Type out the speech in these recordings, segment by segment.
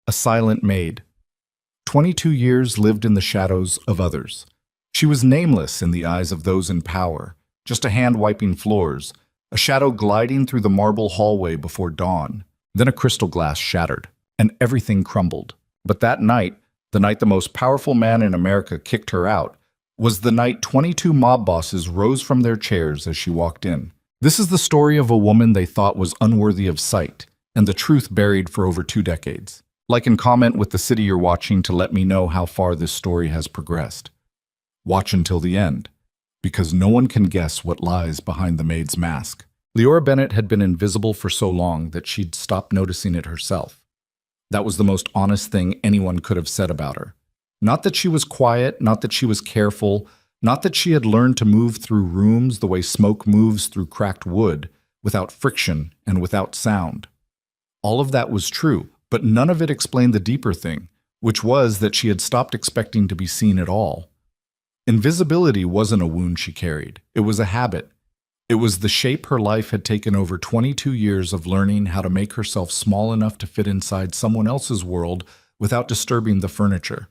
a silent maid. 22 years lived in the shadows of others. She was nameless in the eyes of those in power, just a hand wiping floors, a shadow gliding through the marble hallway before dawn. Then a crystal glass shattered, and everything crumbled. But that night, the night the most powerful man in America kicked her out, was the night 22 mob bosses rose from their chairs as she walked in. This is the story of a woman they thought was unworthy of sight, and the truth buried for over 2 decades. Like and comment with the city you're watching to let me know how far this story has progressed. Watch until the end, because no one can guess what lies behind the maid's mask. Leora Bennett had been invisible for so long that she'd stopped noticing it herself. That was the most honest thing anyone could have said about her. Not that she was quiet, not that she was careful, not that she had learned to move through rooms the way smoke moves through cracked wood, without friction and without sound. All of that was true, but none of it explained the deeper thing, which was that she had stopped expecting to be seen at all. Invisibility wasn't a wound she carried. It was a habit. It was the shape her life had taken over 22 years of learning how to make herself small enough to fit inside someone else's world without disturbing the furniture.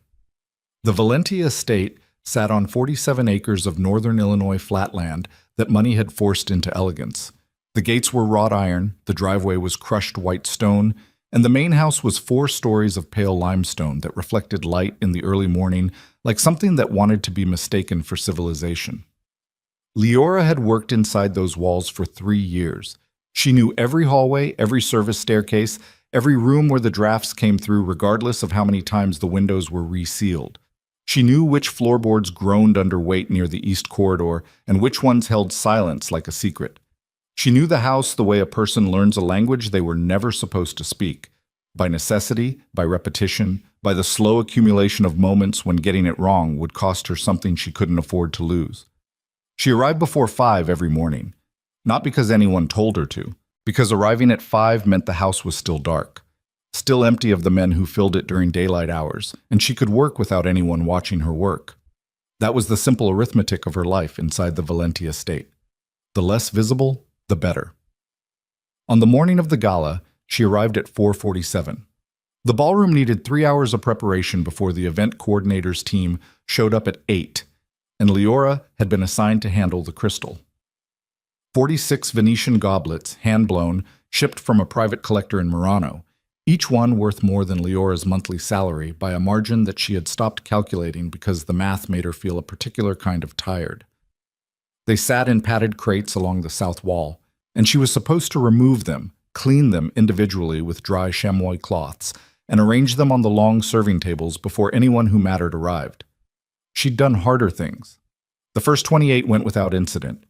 The Valentia estate sat on 47 acres of northern Illinois flatland that money had forced into elegance. The gates were wrought iron, the driveway was crushed white stone, and the main house was 4 stories of pale limestone that reflected light in the early morning like something that wanted to be mistaken for civilization. Leora had worked inside those walls for 3 years. She knew every hallway, every service staircase, every room where the drafts came through regardless of how many times the windows were resealed. She knew which floorboards groaned under weight near the east corridor and which ones held silence like a secret. She knew the house the way a person learns a language they were never supposed to speak, by necessity, by repetition, by the slow accumulation of moments when getting it wrong would cost her something she couldn't afford to lose. She arrived before 5 every morning, not because anyone told her to, because arriving at 5 meant the house was still dark, still empty of the men who filled it during daylight hours, and she could work without anyone watching her work. That was the simple arithmetic of her life inside the Valentia estate. The less visible, the better. On the morning of the gala, she arrived at 4:47. The ballroom needed 3 hours of preparation before the event coordinator's team showed up at 8, and Leora had been assigned to handle the crystal. 46 Venetian goblets, hand-blown, shipped from a private collector in Murano, each one worth more than Leora's monthly salary by a margin that she had stopped calculating because the math made her feel a particular kind of tired. They sat in padded crates along the south wall, and she was supposed to remove them, clean them individually with dry chamois cloths, and arrange them on the long serving tables before anyone who mattered arrived. She'd done harder things. The first 28 went without incident.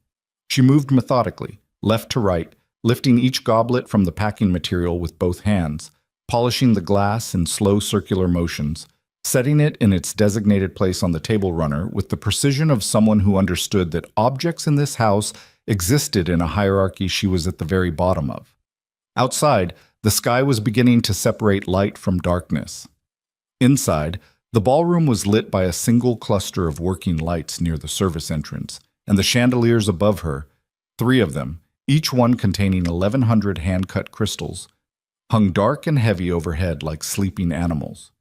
She moved methodically, left to right, lifting each goblet from the packing material with both hands, polishing the glass in slow circular motions, setting it in its designated place on the table runner with the precision of someone who understood that objects in this house existed in a hierarchy she was at the very bottom of. Outside, the sky was beginning to separate light from darkness. Inside, the ballroom was lit by a single cluster of working lights near the service entrance, and the chandeliers above her, 3 of them, each one containing 1,100 hand-cut crystals, hung dark and heavy overhead like sleeping animals.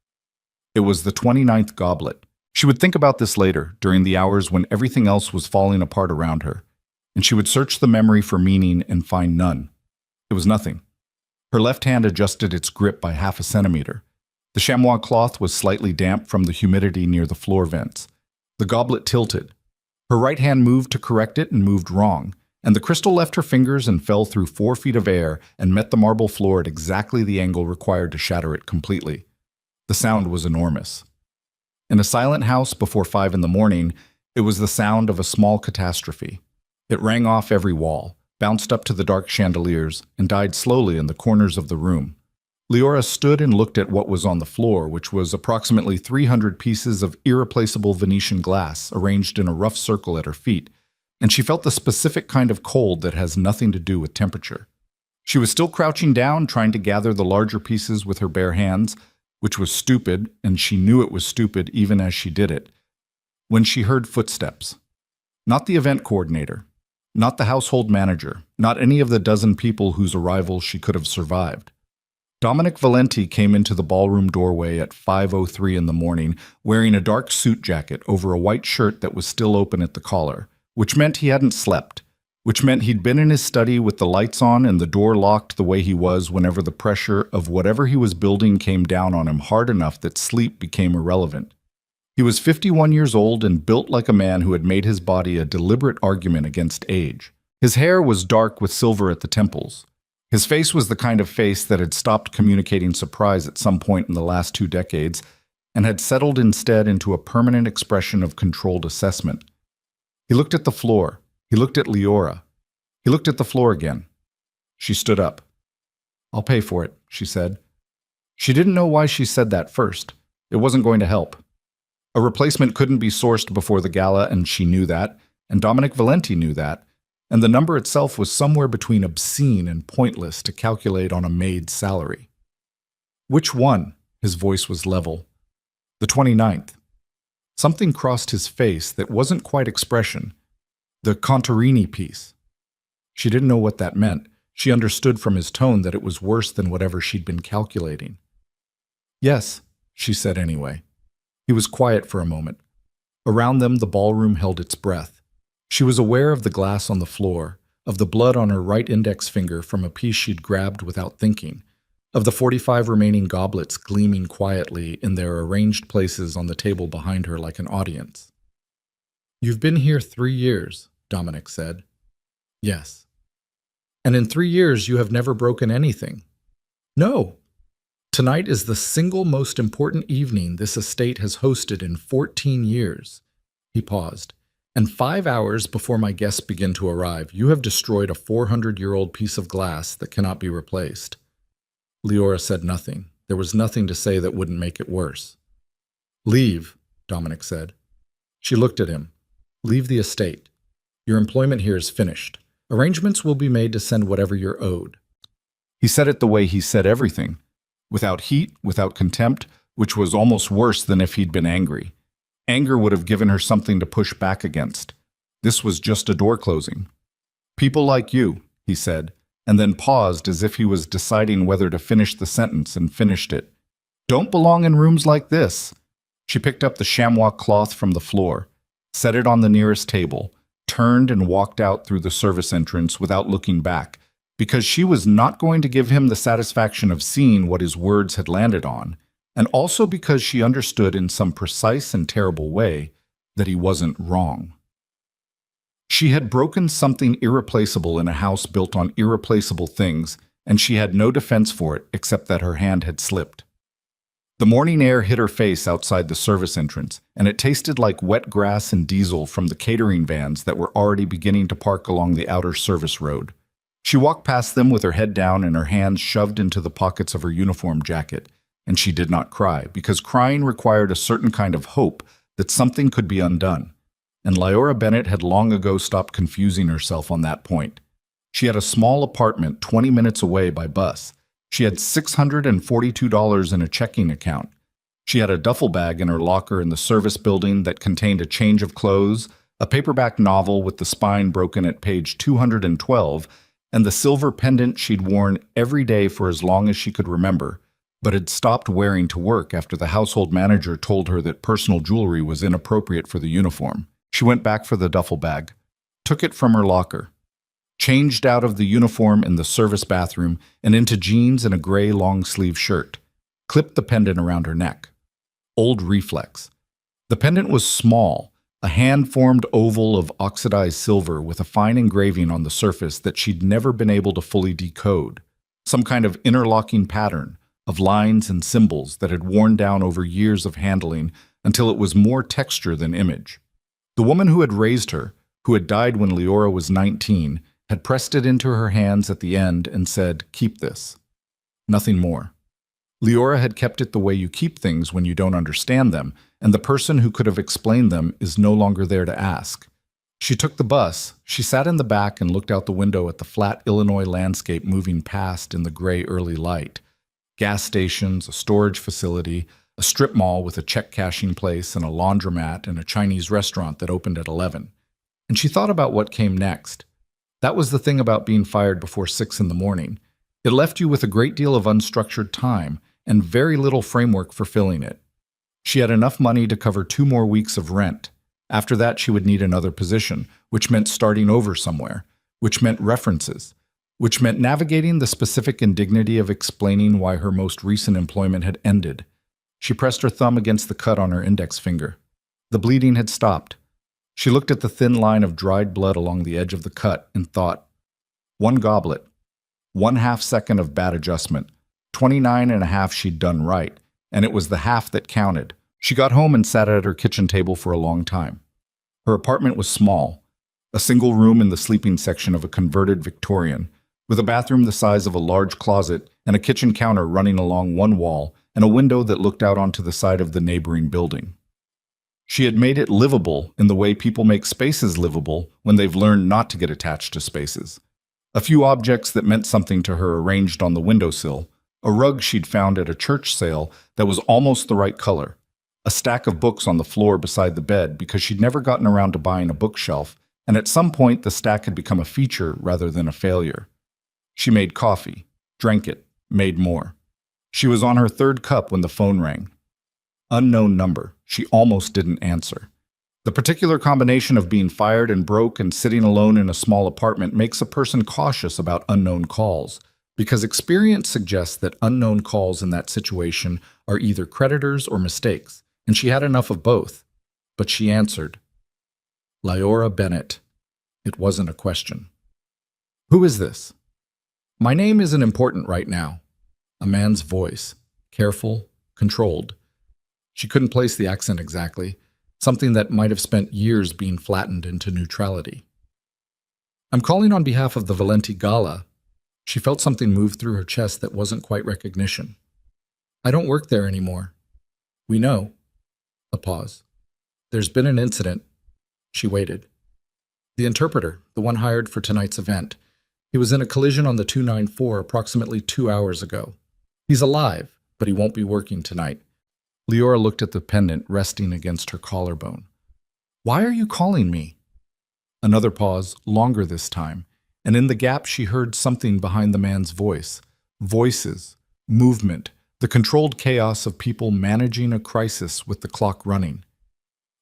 It was the 29th goblet. She would think about this later, during the hours when everything else was falling apart around her, and she would search the memory for meaning and find none. It was nothing. Her left hand adjusted its grip by half a centimeter. The chamois cloth was slightly damp from the humidity near the floor vents. The goblet tilted. Her right hand moved to correct it and moved wrong, and the crystal left her fingers and fell through 4 feet of air and met the marble floor at exactly the angle required to shatter it completely. The sound was enormous. In a silent house before 5 in the morning, it was the sound of a small catastrophe. It rang off every wall, bounced up to the dark chandeliers, and died slowly in the corners of the room. Leora stood and looked at what was on the floor, which was approximately 300 pieces of irreplaceable Venetian glass arranged in a rough circle at her feet, and she felt the specific kind of cold that has nothing to do with temperature. She was still crouching down, trying to gather the larger pieces with her bare hands, which was stupid, and she knew it was stupid even as she did it, when she heard footsteps. Not the event coordinator, not the household manager, not any of the dozen people whose arrival she could have survived. Dominic Valenti came into the ballroom doorway at 5:03 in the morning, wearing a dark suit jacket over a white shirt that was still open at the collar, which meant he hadn't slept, which meant he'd been in his study with the lights on and the door locked the way he was whenever the pressure of whatever he was building came down on him hard enough that sleep became irrelevant. He was 51 years old and built like a man who had made his body a deliberate argument against age. His hair was dark with silver at the temples. His face was the kind of face that had stopped communicating surprise at some point in the last 2 decades and had settled instead into a permanent expression of controlled assessment. He looked at the floor. He looked at Leora. He looked at the floor again. She stood up. "I'll pay for it," she said. She didn't know why she said that first. It wasn't going to help. A replacement couldn't be sourced before the gala, and she knew that, and Dominic Valenti knew that, and the number itself was somewhere between obscene and pointless to calculate on a maid's salary. "Which one?" His voice was level. "The 29th. Something crossed his face that wasn't quite expression. "The Contarini piece." She didn't know what that meant. She understood from his tone that it was worse than whatever she'd been calculating. "Yes," she said anyway. He was quiet for a moment. Around them, the ballroom held its breath. She was aware of the glass on the floor, of the blood on her right index finger from a piece she'd grabbed without thinking, of the 45 remaining goblets gleaming quietly in their arranged places on the table behind her like an audience. "You've been here 3 years, Dominic said. "Yes." "And in 3 years you have never broken anything." "No. Tonight is the single most important evening this estate has hosted in 14 years. He paused. "And 5 hours before my guests begin to arrive, you have destroyed a 400-year-old piece of glass that cannot be replaced." Leora said nothing. There was nothing to say that wouldn't make it worse. "Leave," Dominic said. She looked at him. "Leave the estate. Your employment here is finished. Arrangements will be made to send whatever you're owed." He said it the way he said everything. Without heat, without contempt, which was almost worse than if he'd been angry. Anger would have given her something to push back against. This was just a door closing. "People like you," he said, and then paused as if he was deciding whether to finish the sentence and finished it. "Don't belong in rooms like this." She picked up the chamois cloth from the floor, set it on the nearest table, turned and walked out through the service entrance without looking back, because she was not going to give him the satisfaction of seeing what his words had landed on, and also because she understood in some precise and terrible way that he wasn't wrong. She had broken something irreplaceable in a house built on irreplaceable things, and she had no defense for it except that her hand had slipped. The morning air hit her face outside the service entrance, and it tasted like wet grass and diesel from the catering vans that were already beginning to park along the outer service road. She walked past them with her head down and her hands shoved into the pockets of her uniform jacket, and she did not cry, because crying required a certain kind of hope that something could be undone, and Leora Bennett had long ago stopped confusing herself on that point. She had a small apartment 20 minutes away by bus. She had $642 in a checking account. She had a duffel bag in her locker in the service building that contained a change of clothes, a paperback novel with the spine broken at page 212, and the silver pendant she'd worn every day for as long as she could remember, but had stopped wearing to work after the household manager told her that personal jewelry was inappropriate for the uniform. She went back for the duffel bag, took it from her locker, changed out of the uniform in the service bathroom and into jeans and a gray long-sleeve shirt, clipped the pendant around her neck. Old reflex. The pendant was small, a hand-formed oval of oxidized silver with a fine engraving on the surface that she'd never been able to fully decode, some kind of interlocking pattern of lines and symbols that had worn down over years of handling until it was more texture than image. The woman who had raised her, who had died when Leora was 19, had pressed it into her hands at the end and said, "Keep this." Nothing more. Leora had kept it the way you keep things when you don't understand them, and the person who could have explained them is no longer there to ask. She took the bus. She sat in the back and looked out the window at the flat Illinois landscape moving past in the gray early light. Gas stations, a storage facility, a strip mall with a check-cashing place and a laundromat and a Chinese restaurant that opened at 11. And she thought about what came next. That was the thing about being fired before 6 in the morning. It left you with a great deal of unstructured time and very little framework for filling it. She had enough money to cover 2 more weeks of rent. After that, she would need another position, which meant starting over somewhere, which meant references, which meant navigating the specific indignity of explaining why her most recent employment had ended. She pressed her thumb against the cut on her index finger. The bleeding had stopped. She looked at the thin line of dried blood along the edge of the cut and thought, 1 goblet, 1/2 second of bad adjustment, 29 and a half she'd done right, and it was the half that counted. She got home and sat at her kitchen table for a long time. Her apartment was small, a single room in the sleeping section of a converted Victorian, with a bathroom the size of a large closet and a kitchen counter running along one wall and a window that looked out onto the side of the neighboring building. She had made it livable in the way people make spaces livable when they've learned not to get attached to spaces. A few objects that meant something to her arranged on the windowsill, a rug she'd found at a church sale that was almost the right color, a stack of books on the floor beside the bed because she'd never gotten around to buying a bookshelf, and at some point the stack had become a feature rather than a failure. She made coffee, drank it, made more. She was on her 3rd cup when the phone rang. Unknown number. She almost didn't answer. The particular combination of being fired and broke and sitting alone in a small apartment makes a person cautious about unknown calls, because experience suggests that unknown calls in that situation are either creditors or mistakes, and she had enough of both. But she answered. Lyora Bennett. It wasn't a question. Who is this? My name isn't important right now. A man's voice, careful, controlled. She couldn't place the accent exactly, something that might have spent years being flattened into neutrality. I'm calling on behalf of the Valenti Gala. She felt something move through her chest that wasn't quite recognition. I don't work there anymore. We know. A pause. There's been an incident. She waited. The interpreter, the one hired for tonight's event, he was in a collision on the 294 approximately 2 hours ago. He's alive, but he won't be working tonight. Lyora looked at the pendant resting against her collarbone. Why are you calling me? Another pause, longer this time, and in the gap she heard something behind the man's voice. Voices, movement, the controlled chaos of people managing a crisis with the clock running.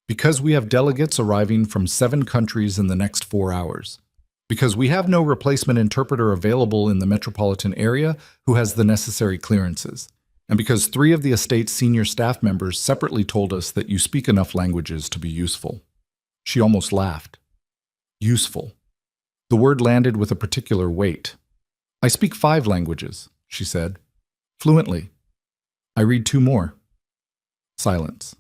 Because we have delegates arriving from 7 countries in the next 4 hours. Because we have no replacement interpreter available in the metropolitan area who has the necessary clearances. And because 3 of the estate's senior staff members separately told us that you speak enough languages to be useful. She almost laughed. Useful. The word landed with a particular weight. I speak 5 languages, she said. Fluently. I read 2 more. Silence.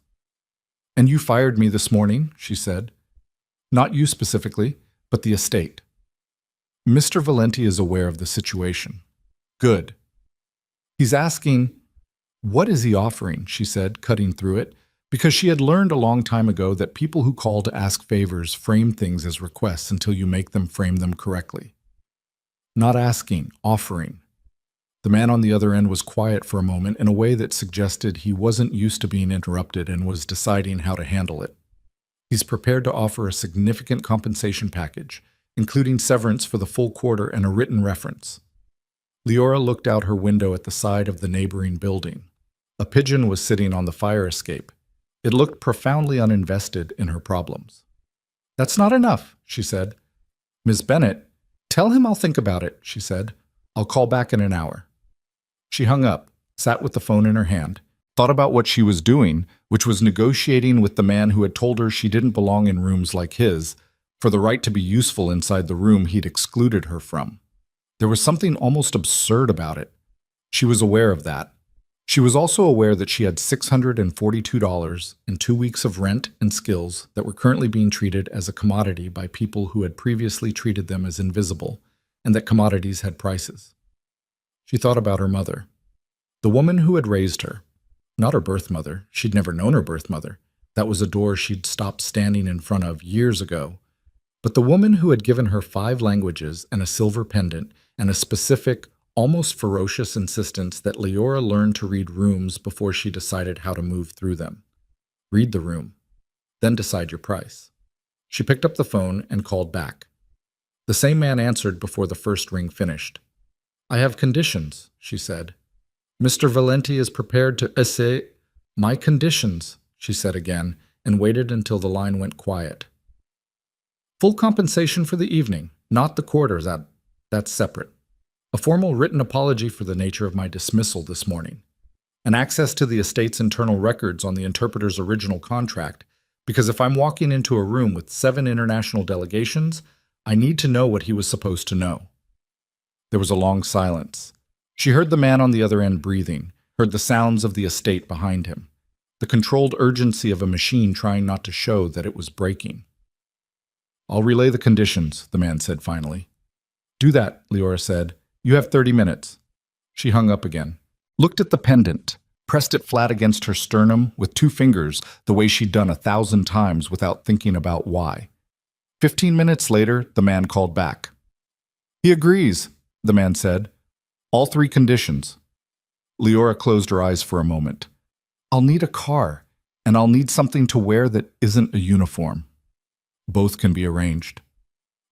And you fired me this morning, she said. Not you specifically, but the estate. Mr. Valenti is aware of the situation. Good. He's asking, what is he offering, she said, cutting through it, because she had learned a long time ago that people who call to ask favors frame things as requests until you make them frame them correctly. Not asking, offering. The man on the other end was quiet for a moment in a way that suggested he wasn't used to being interrupted and was deciding how to handle it. He's prepared to offer a significant compensation package, including severance for the full quarter and a written reference. Lyora looked out her window at the side of the neighboring building. A pigeon was sitting on the fire escape. It looked profoundly uninvested in her problems. That's not enough, she said. Miss Bennett, tell him I'll think about it, she said. I'll call back in an hour. She hung up, sat with the phone in her hand, thought about what she was doing, which was negotiating with the man who had told her she didn't belong in rooms like his, for the right to be useful inside the room he'd excluded her from. There was something almost absurd about it. She was aware of that. She was also aware that she had $642 and 2 weeks of rent and skills that were currently being treated as a commodity by people who had previously treated them as invisible, and that commodities had prices. She thought about her mother, the woman who had raised her. Not her birth mother. She'd never known her birth mother. That was a door she'd stopped standing in front of years ago. But the woman who had given her 5 languages and a silver pendant and a specific, almost ferocious insistence that Lyora learn to read rooms before she decided how to move through them. Read the room, then decide your price. She picked up the phone and called back. The same man answered before the first ring finished. I have conditions, she said. Mr. Valenti is prepared to essay my conditions, she said again, and waited until the line went quiet. Full compensation for the evening, not the quarters, that's separate. A formal written apology for the nature of my dismissal this morning. And access to the estate's internal records on the interpreter's original contract, because if I'm walking into a room with 7 international delegations, I need to know what he was supposed to know. There was a long silence. She heard the man on the other end breathing, heard the sounds of the estate behind him, the controlled urgency of a machine trying not to show that it was breaking. I'll relay the conditions, the man said finally. Do that, Leora said. You have 30 minutes. She hung up again. Looked at the pendant, pressed it flat against her sternum with 2 fingers the way she'd done 1,000 times without thinking about why. 15 minutes later, the man called back. He agrees, the man said. All 3 conditions. Leora closed her eyes for a moment. I'll need a car, and I'll need something to wear that isn't a uniform. Both can be arranged.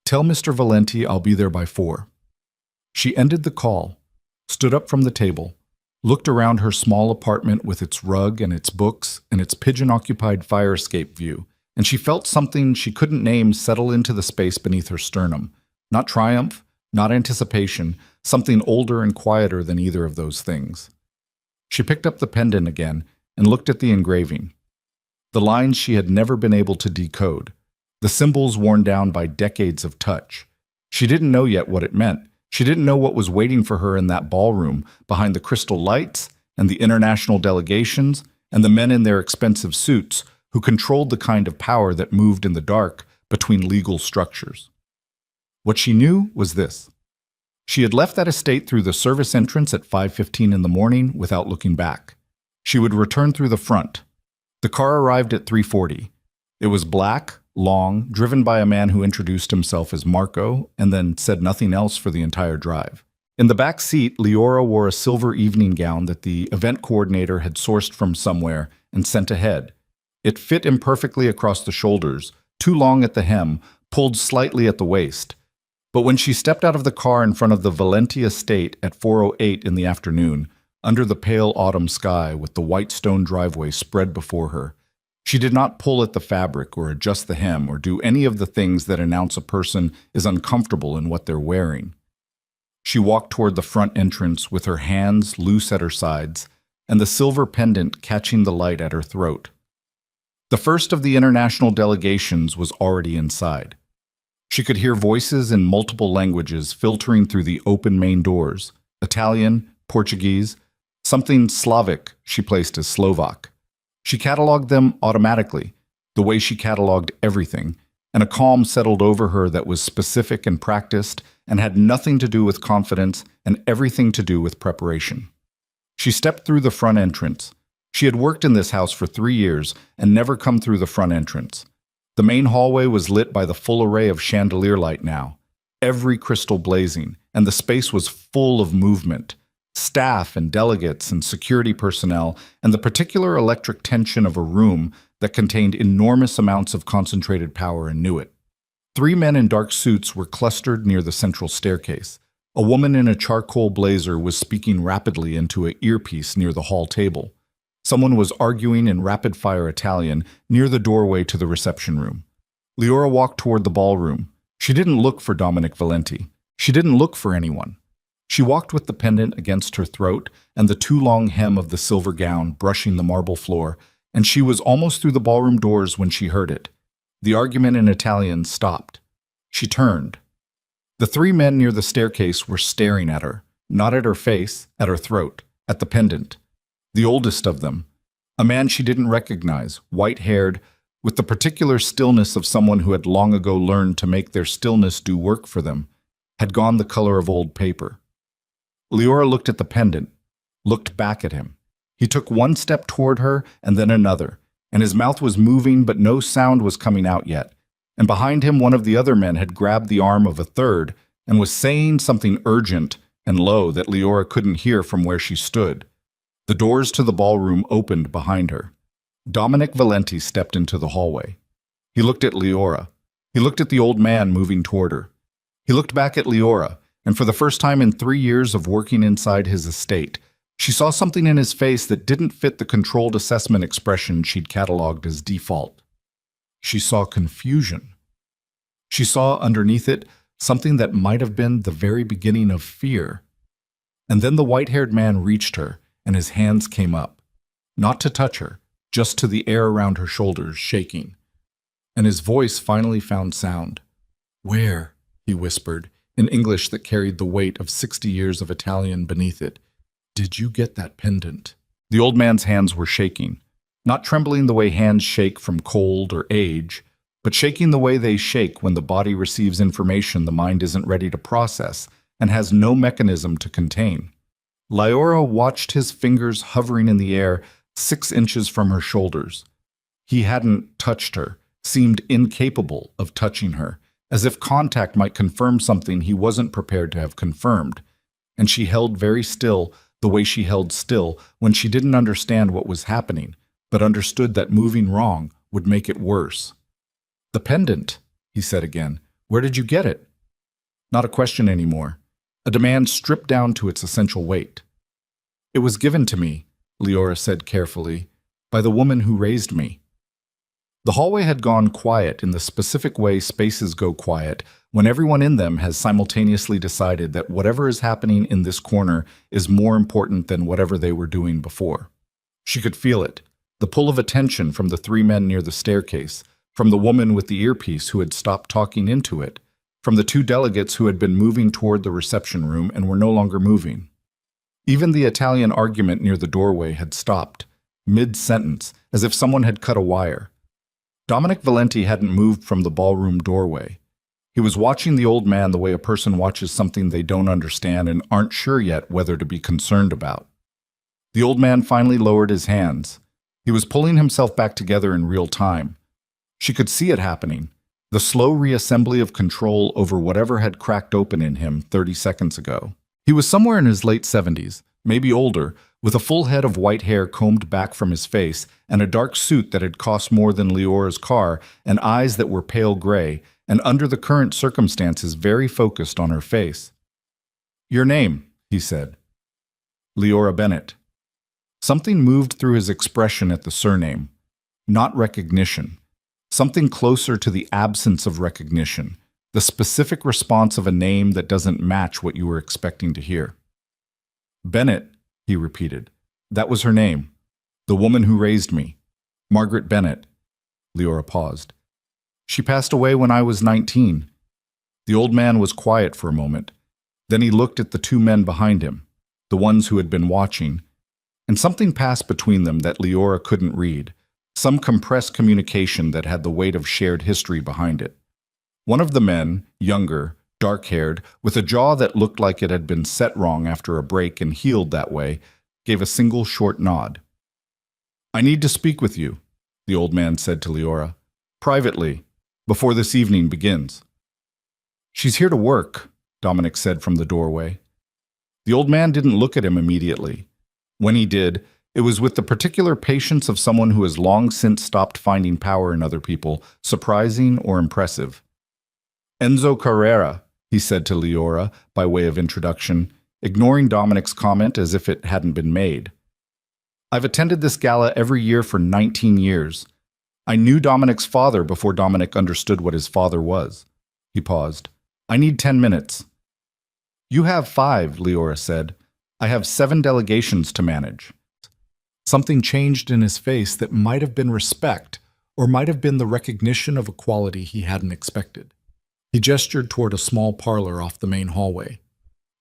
Tell Mr. Valenti I'll be there by 4. She ended the call, stood up from the table, looked around her small apartment with its rug and its books and its pigeon-occupied fire escape view, and she felt something she couldn't name settle into the space beneath her sternum. Not triumph, not anticipation, something older and quieter than either of those things. She picked up the pendant again and looked at the engraving. The lines she had never been able to decode, the symbols worn down by decades of touch. She didn't know yet what it meant. She didn't know what was waiting for her in that ballroom, behind the crystal lights and the international delegations and the men in their expensive suits who controlled the kind of power that moved in the dark between legal structures. What she knew was this. She had left that estate through the service entrance at 5:15 in the morning without looking back. She would return through the front. The car arrived at 3:40. It was black, long, driven by a man who introduced himself as Marco and then said nothing else for the entire drive. In the back seat, Leora wore a silver evening gown that the event coordinator had sourced from somewhere and sent ahead. It fit imperfectly across the shoulders, too long at the hem, pulled slightly at the waist. But when she stepped out of the car in front of the Valenti estate at 4:08 in the afternoon, under the pale autumn sky with the white stone driveway spread before her, she did not pull at the fabric or adjust the hem or do any of the things that announce a person is uncomfortable in what they're wearing. She walked toward the front entrance with her hands loose at her sides and the silver pendant catching the light at her throat. The first of the international delegations was already inside. She could hear voices in multiple languages filtering through the open main doors, Italian, Portuguese, something Slavic she placed as Slovak. She cataloged them automatically, the way she cataloged everything, and a calm settled over her that was specific and practiced and had nothing to do with confidence and everything to do with preparation. She stepped through the front entrance. She had worked in this house for 3 years and never come through the front entrance. The main hallway was lit by the full array of chandelier light now, every crystal blazing, and the space was full of movement. Staff and delegates and security personnel, and the particular electric tension of a room that contained enormous amounts of concentrated power and knew it. 3 men in dark suits were clustered near the central staircase. A woman in a charcoal blazer was speaking rapidly into an earpiece near the hall table. Someone was arguing in rapid-fire Italian near the doorway to the reception room. Leora walked toward the ballroom. She didn't look for Dominic Valenti. She didn't look for anyone. She walked with the pendant against her throat and the too long hem of the silver gown brushing the marble floor, and she was almost through the ballroom doors when she heard it. The argument in Italian stopped. She turned. The 3 men near the staircase were staring at her, not at her face, at her throat, at the pendant. The oldest of them, a man she didn't recognize, white-haired, with the particular stillness of someone who had long ago learned to make their stillness do work for them, had gone the color of old paper. Leora looked at the pendant, looked back at him. He took 1 step toward her and then another, and his mouth was moving but no sound was coming out yet. And behind him one of the other men had grabbed the arm of a third and was saying something urgent and low that Leora couldn't hear from where she stood. The doors to the ballroom opened behind her. Dominic Valenti stepped into the hallway. He looked at Leora. He looked at the old man moving toward her. He looked back at Leora, and for the first time in 3 years of working inside his estate, she saw something in his face that didn't fit the controlled assessment expression she'd cataloged as default. She saw confusion. She saw underneath it something that might have been the very beginning of fear. And then the white-haired man reached her, and his hands came up, not to touch her, just to the air around her shoulders, shaking. And his voice finally found sound. "Where?" he whispered, in English that carried the weight of 60 years of Italian beneath it. "Did you get that pendant?" The old man's hands were shaking, not trembling the way hands shake from cold or age, but shaking the way they shake when the body receives information the mind isn't ready to process and has no mechanism to contain. Leora watched his fingers hovering in the air 6 inches from her shoulders. He hadn't touched her, seemed incapable of touching her, as if contact might confirm something he wasn't prepared to have confirmed. And she held very still, the way she held still when she didn't understand what was happening, but understood that moving wrong would make it worse. "The pendant," he said again. "Where did you get it?" Not a question anymore. A demand stripped down to its essential weight. "It was given to me," Leora said carefully, "by the woman who raised me." The hallway had gone quiet in the specific way spaces go quiet when everyone in them has simultaneously decided that whatever is happening in this corner is more important than whatever they were doing before. She could feel it, the pull of attention from the 3 men near the staircase, from the woman with the earpiece who had stopped talking into it, from the 2 delegates who had been moving toward the reception room and were no longer moving. Even the Italian argument near the doorway had stopped, mid-sentence, as if someone had cut a wire. Dominic Valenti hadn't moved from the ballroom doorway. He was watching the old man the way a person watches something they don't understand and aren't sure yet whether to be concerned about. The old man finally lowered his hands. He was pulling himself back together in real time. She could see it happening, the slow reassembly of control over whatever had cracked open in him 30 seconds ago. He was somewhere in his late 70s, maybe older, with a full head of white hair combed back from his face and a dark suit that had cost more than Leora's car and eyes that were pale gray and under the current circumstances very focused on her face. "Your name," he said. "Leora Bennett." Something moved through his expression at the surname. Not recognition. Something closer to the absence of recognition, the specific response of a name that doesn't match what you were expecting to hear. "Bennett," he repeated. "That was her name. The woman who raised me. Margaret Bennett." Leora paused. "She passed away when I was 19. The old man was quiet for a moment. Then he looked at the 2 men behind him, the ones who had been watching, and something passed between them that Leora couldn't read, some compressed communication that had the weight of shared history behind it. One of the men, younger, dark-haired, with a jaw that looked like it had been set wrong after a break and healed that way, gave a single short nod. "I need to speak with you," the old man said to Leora. "Privately, before this evening begins." "She's here to work," Dominic said from the doorway. The old man didn't look at him immediately. When he did, it was with the particular patience of someone who has long since stopped finding power in other people, surprising or impressive. "Enzo Carrera," he said to Leora by way of introduction, ignoring Dominic's comment as if it hadn't been made. "I've attended this gala every year for 19 years. I knew Dominic's father before Dominic understood what his father was." He paused. "I need 10 minutes. "You have 5, Leora said. "I have 7 delegations to manage." Something changed in his face that might have been respect, or might have been the recognition of a quality he hadn't expected. He gestured toward a small parlor off the main hallway.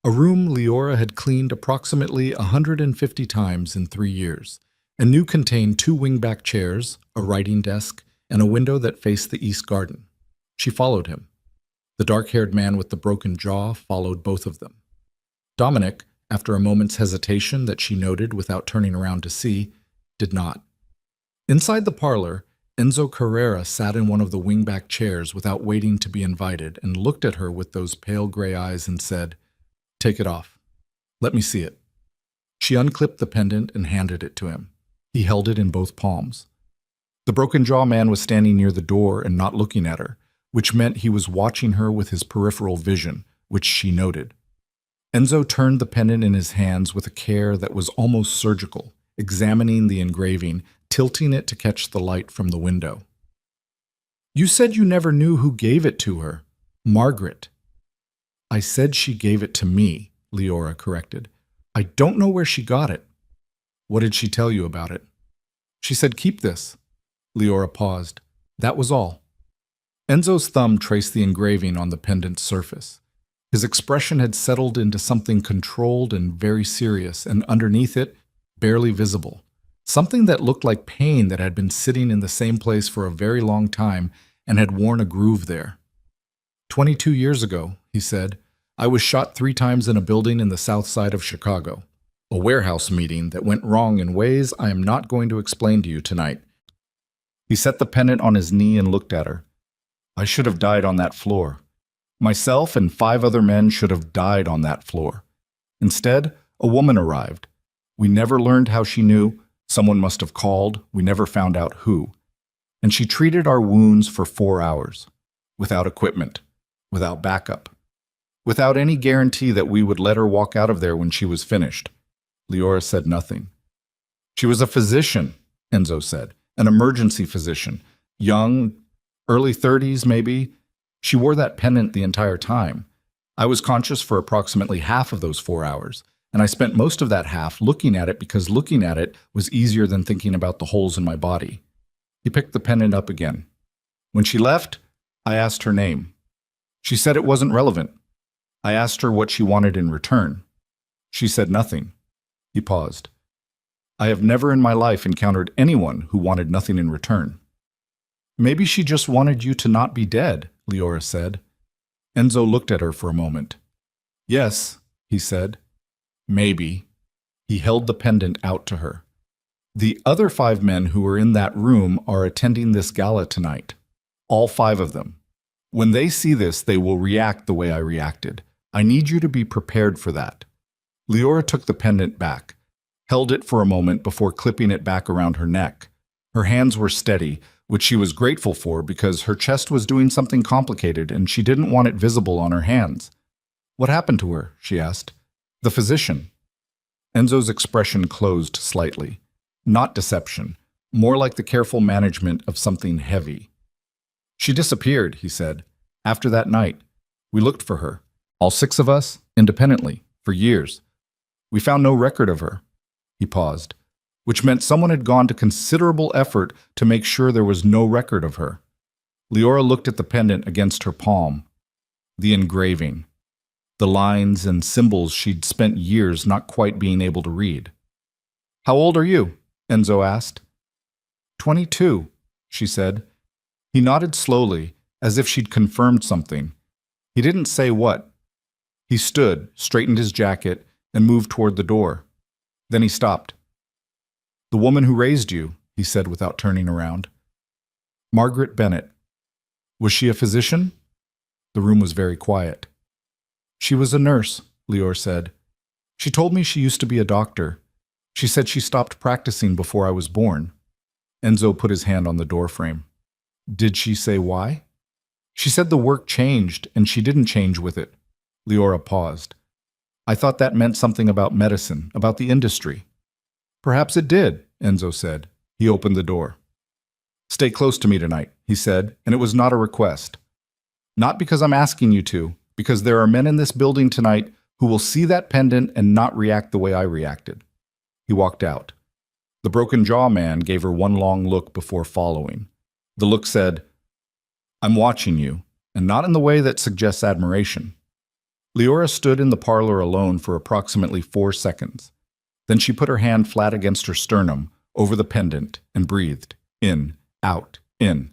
A room Leora had cleaned approximately 150 times in 3 years, and knew contained 2 wingback chairs, a writing desk, and a window that faced the east garden. She followed him. The dark-haired man with the broken jaw followed both of them. Dominic, after a moment's hesitation that she noted without turning around to see, did not. Inside the parlor, Enzo Carrera sat in one of the wingback chairs without waiting to be invited and looked at her with those pale gray eyes and said, "Take it off. Let me see it." She unclipped the pendant and handed it to him. He held it in both palms. The broken jaw man was standing near the door and not looking at her, which meant he was watching her with his peripheral vision, which she noted. Enzo turned the pendant in his hands with a care that was almost surgical, examining the engraving, tilting it to catch the light from the window. You said you never knew who gave it to her. Margaret. I said she gave it to me, Leora corrected. I don't know where she got it. What did she tell you about it? She said, keep this. Leora paused. That was all. Enzo's thumb traced the engraving on the pendant's surface. His expression had settled into something controlled and very serious, and underneath it, barely visible. Something that looked like pain that had been sitting in the same place for a very long time and had worn a groove there. 22 years ago, he said, I was shot 3 times in a building in the south side of Chicago. A warehouse meeting that went wrong in ways I am not going to explain to you tonight. He set the pendant on his knee and looked at her. I should have died on that floor. Myself and 5 other men should have died on that floor. Instead, a woman arrived. We never learned how she knew. Someone must have called. We never found out who. And she treated our wounds for 4 hours. Without equipment. Without backup. Without any guarantee that we would let her walk out of there when she was finished. Leora said nothing. She was a physician, Enzo said. An emergency physician. Young, early 30s maybe. She wore that pendant the entire time. I was conscious for approximately half of those 4 hours, and I spent most of that half looking at it because looking at it was easier than thinking about the holes in my body. He picked the pendant up again. When she left, I asked her name. She said it wasn't relevant. I asked her what she wanted in return. She said nothing. He paused. I have never in my life encountered anyone who wanted nothing in return. Maybe she just wanted you to not be dead, Leora said. Enzo looked at her for a moment. Yes, he said. Maybe. He held the pendant out to her. The other 5 men who were in that room are attending this gala tonight. All 5 of them. When they see this, they will react the way I reacted. I need you to be prepared for that. Leora took the pendant back, held it for a moment before clipping it back around her neck. Her hands were steady, which she was grateful for because her chest was doing something complicated and she didn't want it visible on her hands. What happened to her? She asked. The physician. Enzo's expression closed slightly. Not deception, more like the careful management of something heavy. She disappeared, he said. After that night, we looked for her, all 6 of us, independently, for years. We found no record of her. He paused, which meant someone had gone to considerable effort to make sure there was no record of her. Leora looked at the pendant against her palm. The engraving. The lines and symbols she'd spent years not quite being able to read. How old are you? Enzo asked. 22, she said. He nodded slowly, as if she'd confirmed something. He didn't say what. He stood, straightened his jacket, and moved toward the door. Then he stopped. The woman who raised you, he said without turning around. Margaret Bennett. Was she a physician? The room was very quiet. She was a nurse, Leora said. She told me she used to be a doctor. She said she stopped practicing before I was born. Enzo put his hand on the doorframe. Did she say why? She said the work changed, and she didn't change with it. Leora paused. I thought that meant something about medicine, about the industry. Perhaps it did, Enzo said. He opened the door. Stay close to me tonight, he said, and it was not a request. Not because I'm asking you to, because there are men in this building tonight who will see that pendant and not react the way I reacted. He walked out. The broken jaw man gave her one long look before following. The look said, I'm watching you, and not in the way that suggests admiration. Leora stood in the parlor alone for approximately 4 seconds. Then she put her hand flat against her sternum, over the pendant, and breathed. In, out, in.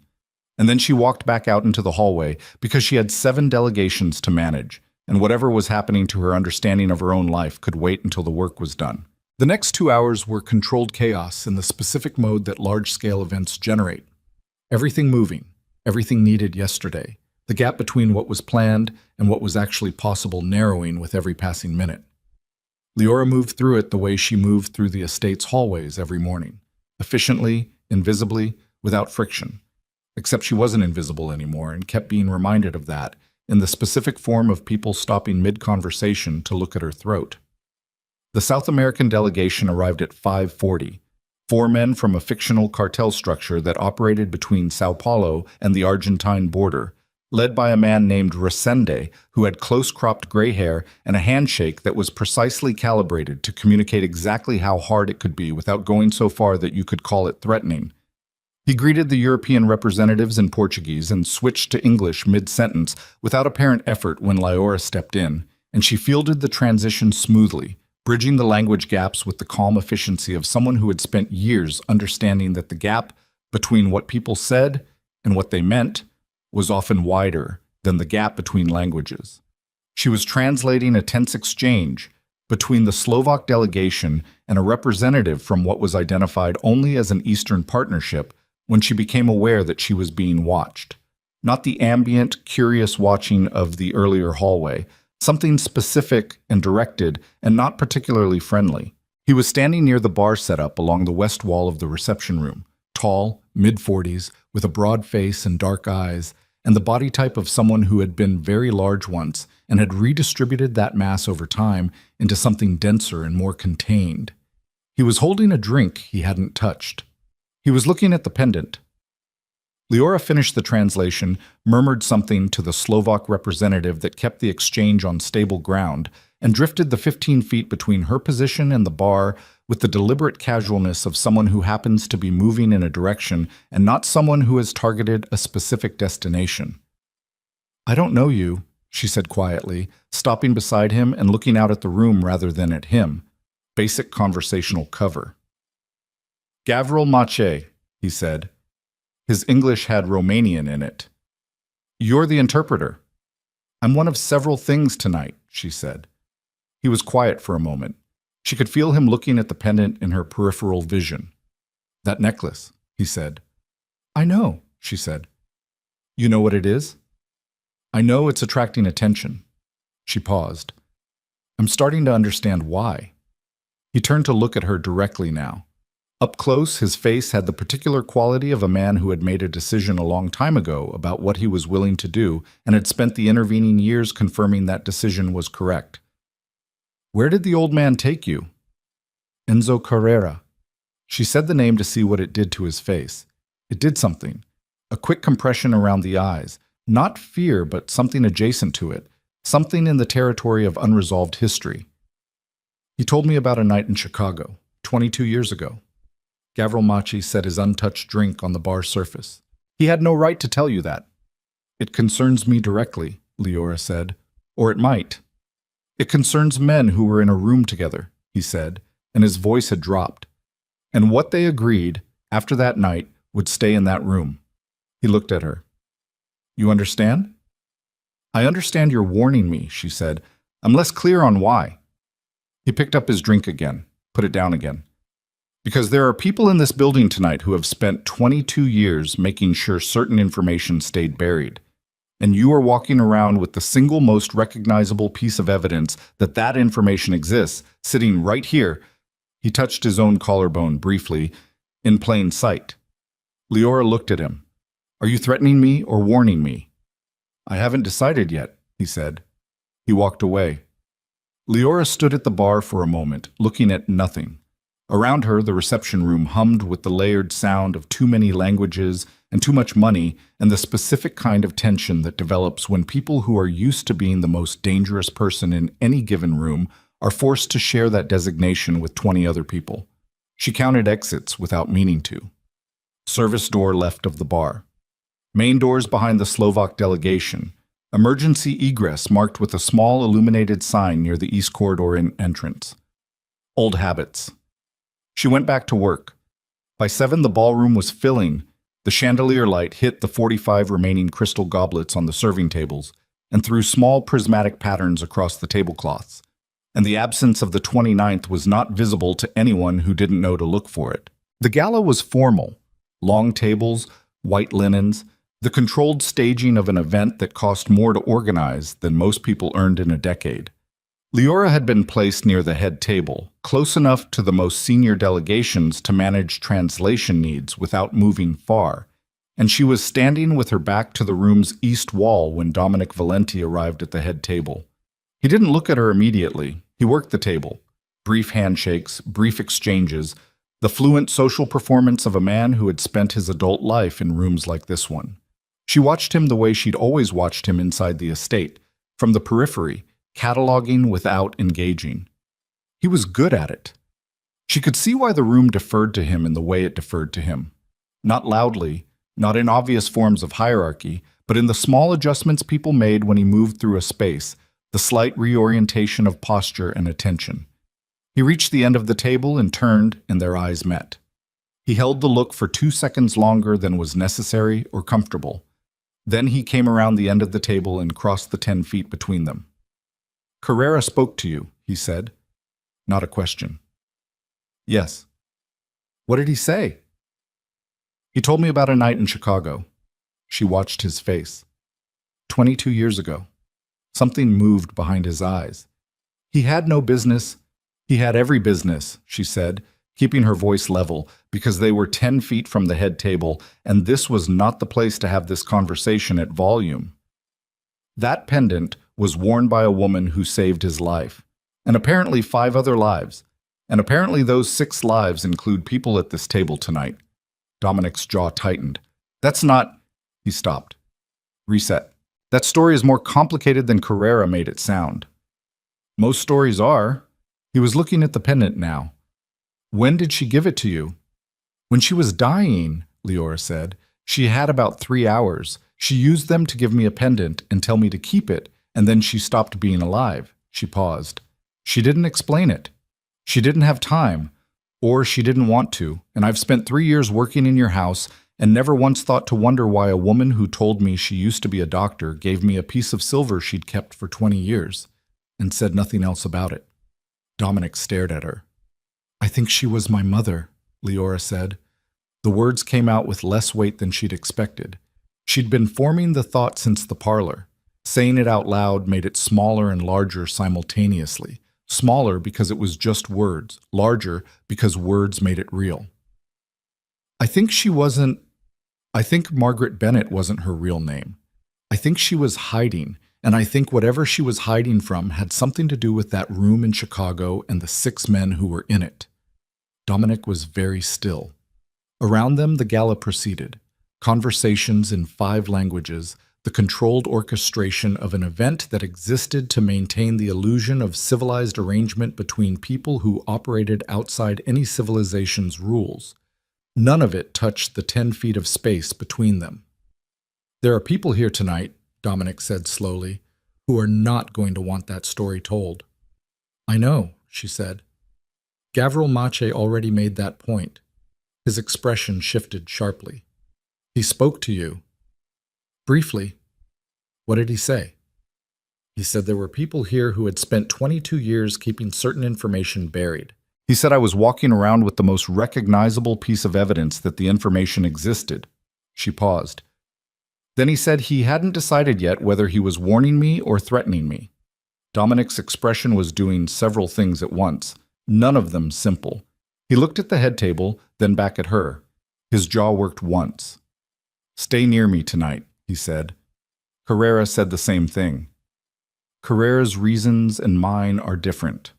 And then she walked back out into the hallway because she had 7 delegations to manage, and whatever was happening to her understanding of her own life could wait until the work was done. The next 2 hours were controlled chaos in the specific mode that large-scale events generate. Everything moving, everything needed yesterday. The gap between what was planned and what was actually possible narrowing with every passing minute. Leora moved through it the way she moved through the estate's hallways every morning, efficiently, invisibly, without friction. Except she wasn't invisible anymore and kept being reminded of that, in the specific form of people stopping mid-conversation to look at her throat. The South American delegation arrived at 5:40. Four men from a fictional cartel structure that operated between Sao Paulo and the Argentine border, led by a man named Resende, who had close-cropped gray hair and a handshake that was precisely calibrated to communicate exactly how hard it could be without going so far that you could call it threatening. He greeted the European representatives in Portuguese and switched to English mid-sentence without apparent effort when Liora stepped in, and she fielded the transition smoothly, bridging the language gaps with the calm efficiency of someone who had spent years understanding that the gap between what people said and what they meant was often wider than the gap between languages. She was translating a tense exchange between the Slovak delegation and a representative from what was identified only as an Eastern partnership when she became aware that she was being watched. Not the ambient, curious watching of the earlier hallway, something specific and directed and not particularly friendly. He was standing near the bar setup along the west wall of the reception room, tall, mid-40s, with a broad face and dark eyes, and the body type of someone who had been very large once and had redistributed that mass over time into something denser and more contained. He was holding a drink he hadn't touched. He was looking at the pendant. Liora finished the translation, murmured something to the Slovak representative that kept the exchange on stable ground, and drifted the 15 feet between her position and the bar with the deliberate casualness of someone who happens to be moving in a direction and not someone who has targeted a specific destination. "I don't know you," she said quietly, stopping beside him and looking out at the room rather than at him. Basic conversational cover. "Gavril Mache," he said. His English had Romanian in it. "You're the interpreter." "I'm one of several things tonight," she said. He was quiet for a moment. She could feel him looking at the pendant in her peripheral vision. "That necklace," he said. "I know," she said. "You know what it is?" "I know it's attracting attention." She paused. "I'm starting to understand why." He turned to look at her directly now. Up close, his face had the particular quality of a man who had made a decision a long time ago about what he was willing to do and had spent the intervening years confirming that decision was correct. "Where did the old man take you?" "Enzo Carrera." She said the name to see what it did to his face. It did something. A quick compression around the eyes. Not fear, but something adjacent to it. Something in the territory of unresolved history. "He told me about a night in Chicago, 22 years ago." Gavril Machi set his untouched drink on the bar surface. "He had no right to tell you that." "It concerns me directly," Liora said. "Or it might." "It concerns men who were in a room together," he said, and his voice had dropped. "And what they agreed, after that night, would stay in that room." He looked at her. "You understand?" "I understand you're warning me," she said. "I'm less clear on why." He picked up his drink again, put it down again. "Because there are people in this building tonight who have spent 22 years making sure certain information stayed buried. And you are walking around with the single most recognizable piece of evidence that that information exists, sitting right here." He touched his own collarbone briefly, "in plain sight." Liora looked at him. "Are you threatening me or warning me?" "I haven't decided yet," he said. He walked away. Liora stood at the bar for a moment, looking at nothing. Around her, the reception room hummed with the layered sound of too many languages and too much money and the specific kind of tension that develops when people who are used to being the most dangerous person in any given room are forced to share that designation with 20 other people. She counted exits without meaning to. Service door left of the bar. Main doors behind the Slovak delegation. Emergency egress marked with a small illuminated sign near the east corridor entrance. Old habits. She went back to work. By 7, the ballroom was filling. The chandelier light hit the 45 remaining crystal goblets on the serving tables and threw small prismatic patterns across the tablecloths. And the absence of the 29th was not visible to anyone who didn't know to look for it. The gala was formal. Long tables, white linens, the controlled staging of an event that cost more to organize than most people earned in a decade. Liora had been placed near the head table, close enough to the most senior delegations to manage translation needs without moving far, and she was standing with her back to the room's east wall when Dominic Valenti arrived at the head table. He didn't look at her immediately. He worked the table. Brief handshakes, brief exchanges, the fluent social performance of a man who had spent his adult life in rooms like this one. She watched him the way she'd always watched him inside the estate, from the periphery, cataloging without engaging. He was good at it. She could see why the room deferred to him in the way it deferred to him. Not loudly, not in obvious forms of hierarchy, but in the small adjustments people made when he moved through a space, the slight reorientation of posture and attention. He reached the end of the table and turned, and their eyes met. He held the look for 2 seconds longer than was necessary or comfortable. Then he came around the end of the table and crossed the 10 feet between them. "Carrera spoke to you," he said. Not a question. "Yes." "What did he say?" "He told me about a night in Chicago." She watched his face. 22 years ago. Something moved behind his eyes. "He had no business. He had every business," she said, keeping her voice level, because they were 10 feet from the head table, and this was not the place to have this conversation at volume. That pendant was worn by a woman who saved his life, and apparently 5 other lives, and apparently those 6 lives include people at this table tonight. Dominic's jaw tightened. "That's not—" He stopped. "Reset. That story is more complicated than Carrera made it sound." "Most stories are." He was looking at the pendant now. "When did she give it to you?" "When she was dying," Leora said. "She had about 3 hours. She used them to give me a pendant and tell me to keep it, and then she stopped being alive." She paused. "She didn't explain it. She didn't have time, or she didn't want to, and I've spent 3 years working in your house and never once thought to wonder why a woman who told me she used to be a doctor gave me a piece of silver she'd kept for 20 years and said nothing else about it." Dominic stared at her. "I think she was my mother," Leora said. The words came out with less weight than she'd expected. She'd been forming the thought since the parlor. Saying it out loud made it smaller and larger simultaneously. Smaller because it was just words, larger because words made it real. I think Margaret Bennett wasn't her real name. I think she was hiding, and I think whatever she was hiding from had something to do with that room in Chicago and the 6 men who were in it." Dominic was very still. Around them the gala proceeded. Conversations in 5 languages, the controlled orchestration of an event that existed to maintain the illusion of civilized arrangement between people who operated outside any civilization's rules. None of it touched the 10 feet of space between them. "There are people here tonight," Dominic said slowly, "who are not going to want that story told." "I know," she said. Gavril Mache already made that point. His expression shifted sharply. "He spoke to you." "Briefly." "What did he say?" "He said there were people here who had spent 22 years keeping certain information buried. He said I was walking around with the most recognizable piece of evidence that the information existed." She paused. "Then he said he hadn't decided yet whether he was warning me or threatening me." Dominic's expression was doing several things at once, none of them simple. He looked at the head table, then back at her. His jaw worked once. "Stay near me tonight," he said. Carrera said the same thing. "Carrera's reasons and mine are different."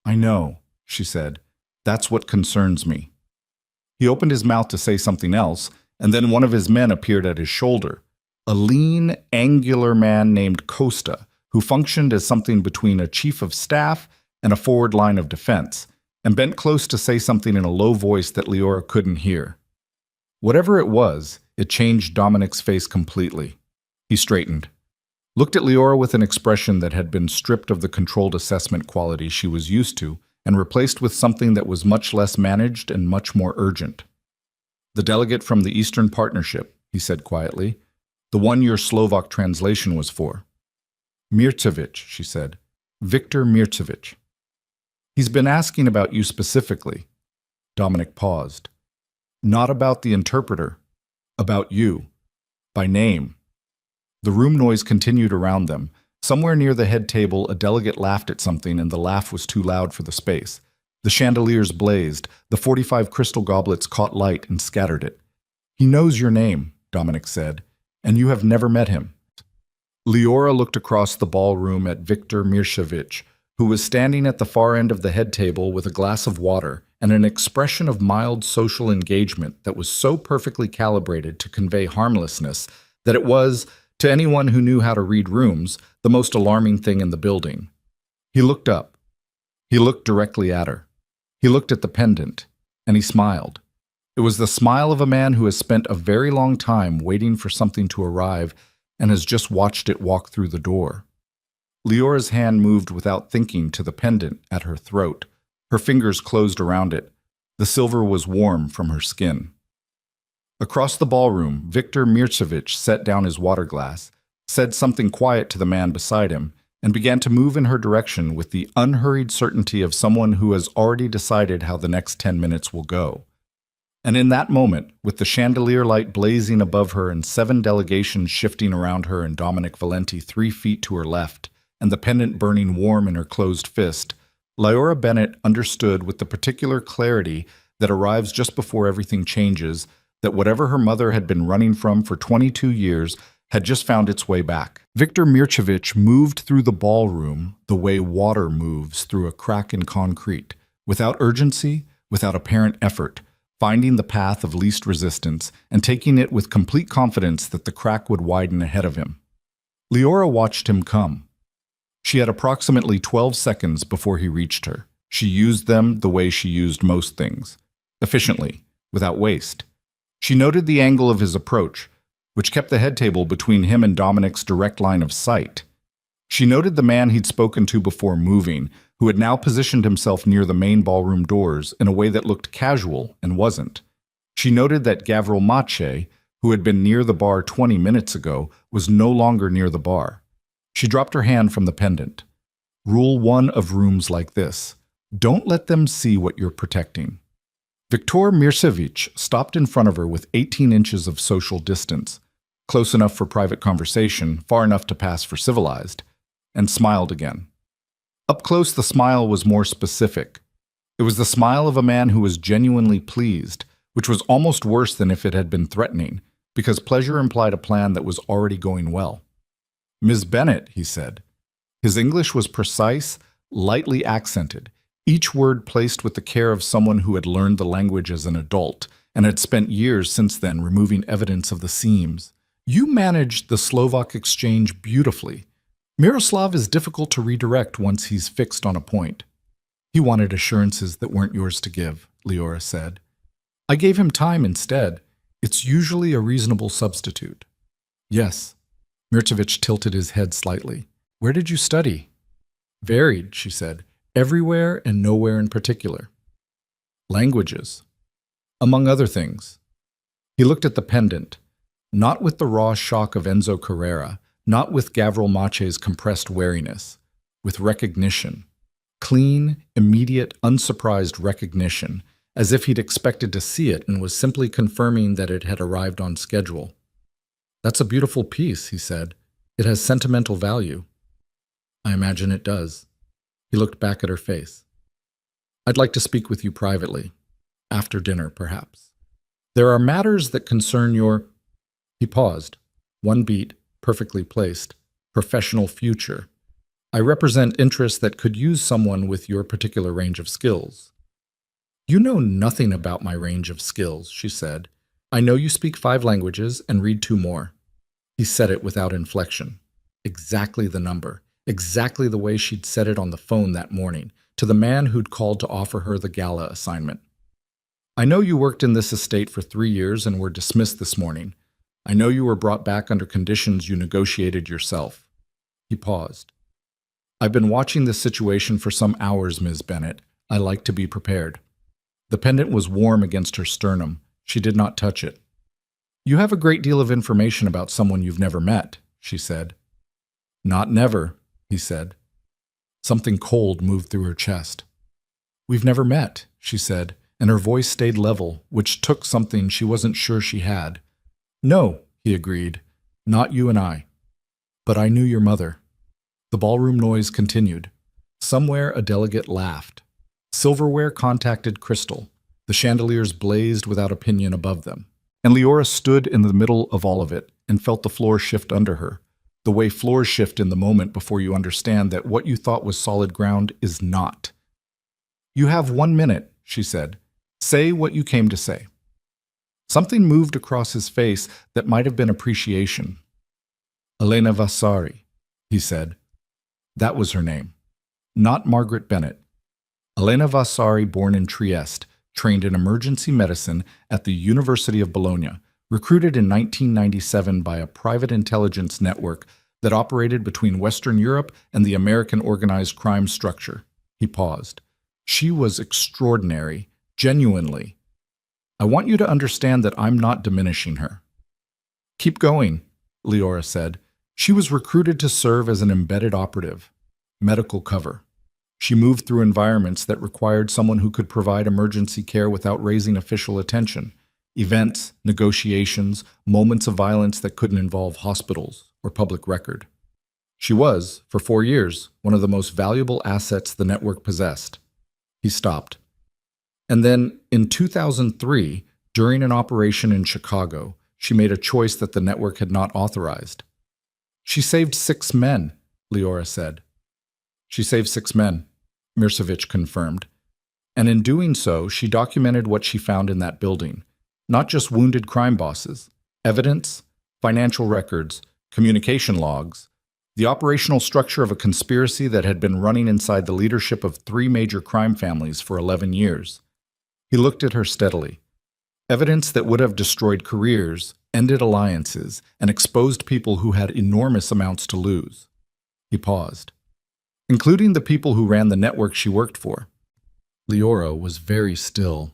"I know," she said. "That's what concerns me." He opened his mouth to say something else, and then one of his men appeared at his shoulder. A lean, angular man named Costa, who functioned as something between a chief of staff and a forward line of defense, and bent close to say something in a low voice that Leora couldn't hear. Whatever it was, it changed Dominic's face completely. He straightened, looked at Leora with an expression that had been stripped of the controlled assessment quality she was used to and replaced with something that was much less managed and much more urgent. "The delegate from the Eastern Partnership," he said quietly, "the one your Slovak translation was for." "Mircevic," she said. "Victor Mircevic." "He's been asking about you specifically." Dominic paused. "Not about the interpreter. About you. By name." The room noise continued around them. Somewhere near the head table, a delegate laughed at something, and the laugh was too loud for the space. The chandeliers blazed. The 45 crystal goblets caught light and scattered it. "He knows your name," Dominic said, "and you have never met him." Leora looked across the ballroom at Viktor Mirshevich, who was standing at the far end of the head table with a glass of water and an expression of mild social engagement that was so perfectly calibrated to convey harmlessness that it was, to anyone who knew how to read rooms, the most alarming thing in the building. He looked up. He looked directly at her. He looked at the pendant, and he smiled. It was the smile of a man who has spent a very long time waiting for something to arrive and has just watched it walk through the door. Leora's hand moved without thinking to the pendant at her throat. Her fingers closed around it. The silver was warm from her skin. Across the ballroom, Viktor Mircevich set down his water glass, said something quiet to the man beside him, and began to move in her direction with the unhurried certainty of someone who has already decided how the next 10 minutes will go. And in that moment, with the chandelier light blazing above her and 7 delegations shifting around her and Dominic Valenti 3 feet to her left, and the pendant burning warm in her closed fist, Leora Bennett understood with the particular clarity that arrives just before everything changes that whatever her mother had been running from for 22 years had just found its way back. Viktor Mircevich moved through the ballroom the way water moves through a crack in concrete, without urgency, without apparent effort, finding the path of least resistance and taking it with complete confidence that the crack would widen ahead of him. Leora watched him come. She had approximately 12 seconds before he reached her. She used them the way she used most things, efficiently, without waste. She noted the angle of his approach, which kept the head table between him and Dominic's direct line of sight. She noted the man he'd spoken to before moving, who had now positioned himself near the main ballroom doors in a way that looked casual and wasn't. She noted that Gavril Mache, who had been near the bar 20 minutes ago, was no longer near the bar. She dropped her hand from the pendant. Rule 1 of rooms like this: don't let them see what you're protecting. Viktor Mircevich stopped in front of her with 18 inches of social distance, close enough for private conversation, far enough to pass for civilized, and smiled again. Up close, the smile was more specific. It was the smile of a man who was genuinely pleased, which was almost worse than if it had been threatening, because pleasure implied a plan that was already going well. "Ms. Bennett," he said. His English was precise, lightly accented, each word placed with the care of someone who had learned the language as an adult and had spent years since then removing evidence of the seams. "You managed the Slovak exchange beautifully. Miroslav is difficult to redirect once he's fixed on a point." "He wanted assurances that weren't yours to give," Leora said. "I gave him time instead. It's usually a reasonable substitute." "Yes." Mircevich tilted his head slightly. "Where did you study?" "Varied," she said. "Everywhere and nowhere in particular." "Languages." "Among other things." He looked at the pendant, not with the raw shock of Enzo Carrera, not with Gavril Mache's compressed wariness, with recognition. Clean, immediate, unsurprised recognition, as if he'd expected to see it and was simply confirming that it had arrived on schedule. "That's a beautiful piece," he said. "It has sentimental value." "I imagine it does." He looked back at her face. "I'd like to speak with you privately. After dinner, perhaps. There are matters that concern your—" He paused. One beat, perfectly placed. "Professional future. I represent interests that could use someone with your particular range of skills." "You know nothing about my range of skills," she said. "I know you speak 5 languages and read 2 more. He said it without inflection. Exactly the number. Exactly the way she'd said it on the phone that morning, to the man who'd called to offer her the gala assignment. "I know you worked in this estate for 3 years and were dismissed this morning. I know you were brought back under conditions you negotiated yourself." He paused. "I've been watching this situation for some hours, Ms. Bennett. I like to be prepared." The pendant was warm against her sternum. She did not touch it. "You have a great deal of information about someone you've never met," she said. "Not never," he said. Something cold moved through her chest. "We've never met," she said, and her voice stayed level, which took something she wasn't sure she had. "No," he agreed, "not you and I. But I knew your mother." The ballroom noise continued. Somewhere a delegate laughed. Silverware contacted crystal. The chandeliers blazed without opinion above them. And Leora stood in the middle of all of it and felt the floor shift under her, the way floors shift in the moment before you understand that what you thought was solid ground is not. "You have 1 minute," she said. "Say what you came to say." Something moved across his face that might have been appreciation. "Elena Vasari," he said. That was her name. Not Margaret Bennett. Elena Vasari, born in Trieste, trained in emergency medicine at the University of Bologna, recruited in 1997 by a private intelligence network that operated between Western Europe and the American organized crime structure. He paused. She was extraordinary, genuinely. I want you to understand that I'm not diminishing her. Keep going, Leora said. She was recruited to serve as an embedded operative, medical cover. She moved through environments that required someone who could provide emergency care without raising official attention. Events, negotiations, moments of violence that couldn't involve hospitals or public record. She was, for 4 years, one of the most valuable assets the network possessed. He stopped. And then, in 2003, during an operation in Chicago, she made a choice that the network had not authorized. She saved 6 men, Leora said. She saved 6 men, Mirsevich confirmed. And in doing so, she documented what she found in that building. Not just wounded crime bosses, evidence, financial records, communication logs, the operational structure of a conspiracy that had been running inside the leadership of 3 major crime families for 11 years. He looked at her steadily. Evidence that would have destroyed careers, ended alliances, and exposed people who had enormous amounts to lose. He paused. Including the people who ran the network she worked for. Leora was very still.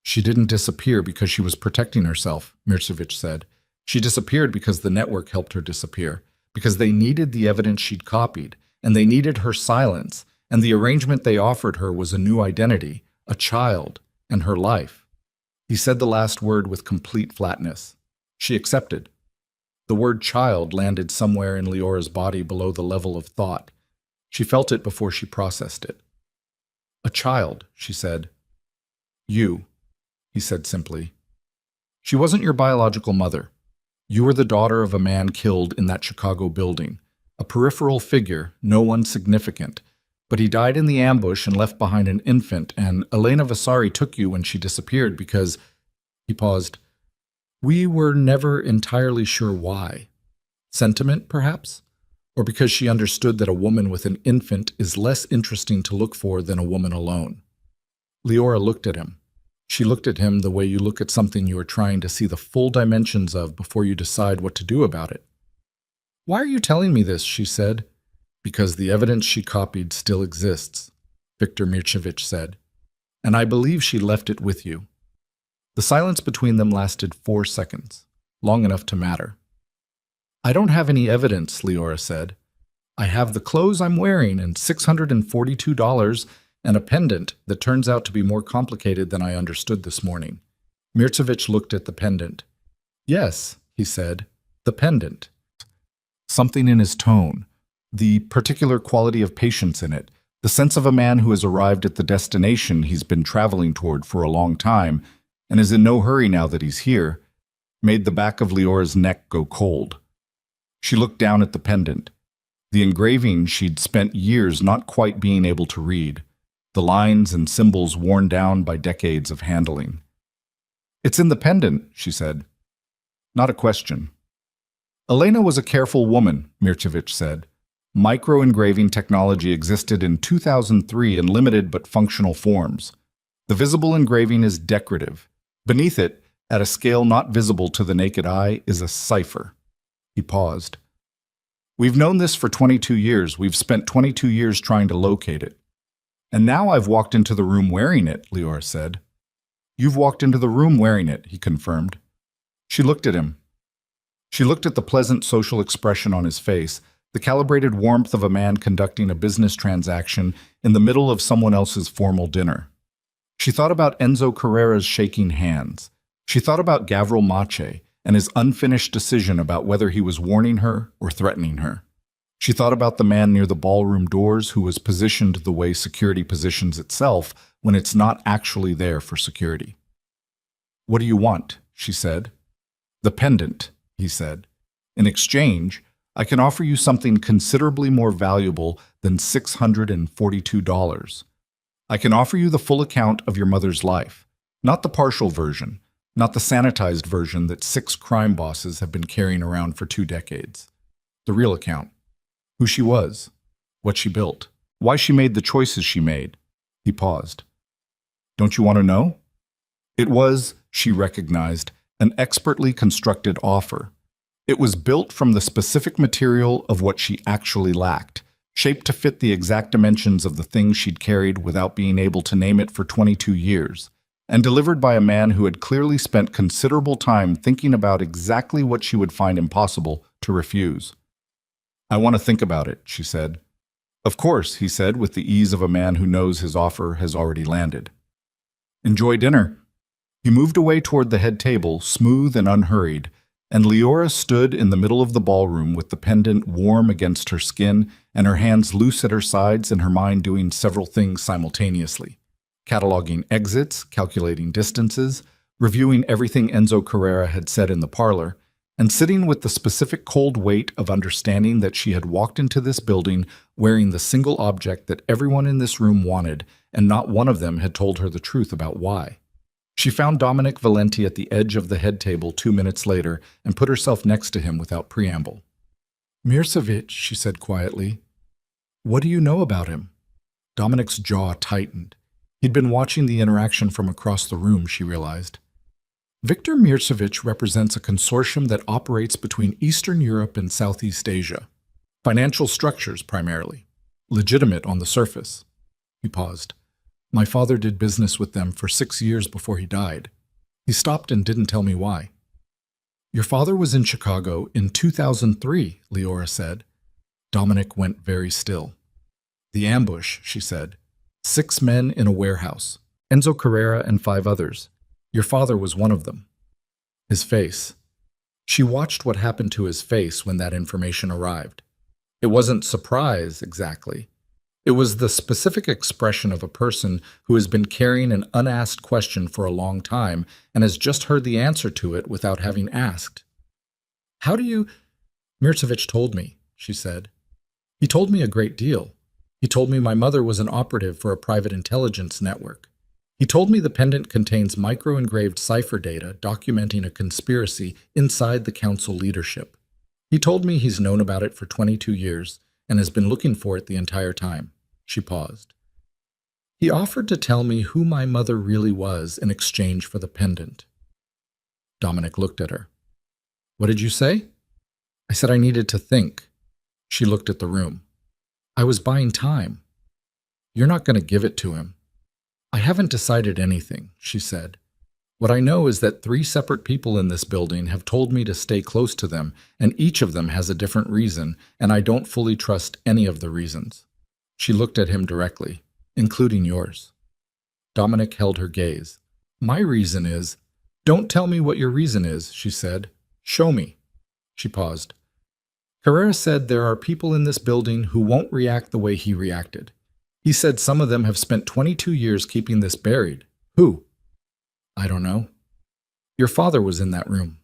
She didn't disappear because she was protecting herself, Mirsevich said. She disappeared because the network helped her disappear, because they needed the evidence she'd copied, and they needed her silence, and the arrangement they offered her was a new identity, a child, and her life. He said the last word with complete flatness. She accepted. The word child landed somewhere in Leora's body below the level of thought. She felt it before she processed it. A child, she said. You, he said simply. She wasn't your biological mother. You were the daughter of a man killed in that Chicago building, a peripheral figure, no one significant. But he died in the ambush and left behind an infant, and Elena Vasari took you when she disappeared because, he paused, we were never entirely sure why. Sentiment, perhaps? Or because she understood that a woman with an infant is less interesting to look for than a woman alone. Leora looked at him. She looked at him the way you look at something you are trying to see the full dimensions of before you decide what to do about it. Why are you telling me this? She said. Because the evidence she copied still exists, Viktor Mirchevich said. And I believe she left it with you. The silence between them lasted 4 seconds, long enough to matter. I don't have any evidence, Leora said. I have the clothes I'm wearing and $642 and a pendant that turns out to be more complicated than I understood this morning. Mirchevich looked at the pendant. Yes, he said, the pendant. Something in his tone, the particular quality of patience in it, the sense of a man who has arrived at the destination he's been traveling toward for a long time and is in no hurry now that he's here, made the back of Leora's neck go cold. She looked down at the pendant, the engraving she'd spent years not quite being able to read, the lines and symbols worn down by decades of handling. It's in the pendant, she said. Not a question. Elena was a careful woman, Mirchevich said. Micro-engraving technology existed in 2003 in limited but functional forms. The visible engraving is decorative. Beneath it, at a scale not visible to the naked eye, is a cipher. He paused. We've known this for 22 years. We've spent 22 years trying to locate it. And now I've walked into the room wearing it, Leora said. You've walked into the room wearing it, he confirmed. She looked at him. She looked at the pleasant social expression on his face, the calibrated warmth of a man conducting a business transaction in the middle of someone else's formal dinner. She thought about Enzo Carrera's shaking hands. She thought about Gavril Mache and his unfinished decision about whether he was warning her or threatening her. She thought about the man near the ballroom doors who was positioned the way security positions itself when it's not actually there for security. What do you want? she said. The pendant, he said. In exchange, I can offer you something considerably more valuable than $642. I can offer you the full account of your mother's life, not the partial version, not the sanitized version that 6 crime bosses have been carrying around for 2 decades. The real account. Who she was, what she built, why she made the choices she made. He paused. Don't you want to know? It was, she recognized, an expertly constructed offer. It was built from the specific material of what she actually lacked, shaped to fit the exact dimensions of the thing she'd carried without being able to name it for 22 years, and delivered by a man who had clearly spent considerable time thinking about exactly what she would find impossible to refuse. I want to think about it, she said. Of course, he said with the ease of a man who knows his offer has already landed. Enjoy dinner. He moved away toward the head table, smooth and unhurried, and Leora stood in the middle of the ballroom with the pendant warm against her skin and her hands loose at her sides and her mind doing several things simultaneously. Cataloging exits, calculating distances, reviewing everything Enzo Carrera had said in the parlor, and sitting with the specific cold weight of understanding that she had walked into this building wearing the single object that everyone in this room wanted, and not one of them had told her the truth about why. She found Dominic Valenti at the edge of the head table 2 minutes later and put herself next to him without preamble. Mirsevich, she said quietly. What do you know about him? Dominic's jaw tightened. He'd been watching the interaction from across the room, she realized. Viktor Mirsevich represents a consortium that operates between Eastern Europe and Southeast Asia. Financial structures, primarily. Legitimate on the surface. He paused. My father did business with them for 6 years before he died. He stopped and didn't tell me why. Your father was in Chicago in 2003, Leora said. Dominic went very still. The ambush, she said. 6 men in a warehouse. Enzo Carrera and 5 others. Your father was one of them. His face. She watched what happened to his face when that information arrived. It wasn't surprise, exactly. It was the specific expression of a person who has been carrying an unasked question for a long time and has just heard the answer to it without having asked. How do you... Mirsevich told me, she said. He told me a great deal. He told me my mother was an operative for a private intelligence network. He told me the pendant contains micro-engraved cipher data documenting a conspiracy inside the council leadership. He told me he's known about it for 22 years and has been looking for it the entire time. She paused. He offered to tell me who my mother really was in exchange for the pendant. Dominic looked at her. What did you say? I said I needed to think. She looked at the room. I was buying time. You're not going to give it to him. I haven't decided anything, she said. What I know is that 3 separate people in this building have told me to stay close to them, and each of them has a different reason, and I don't fully trust any of the reasons. She looked at him directly, including yours. Dominic held her gaze. My reason is... Don't tell me what your reason is, she said. Show me. She paused. Carrera said there are people in this building who won't react the way he reacted. He said some of them have spent 22 years keeping this buried. Who? I don't know. Your father was in that room.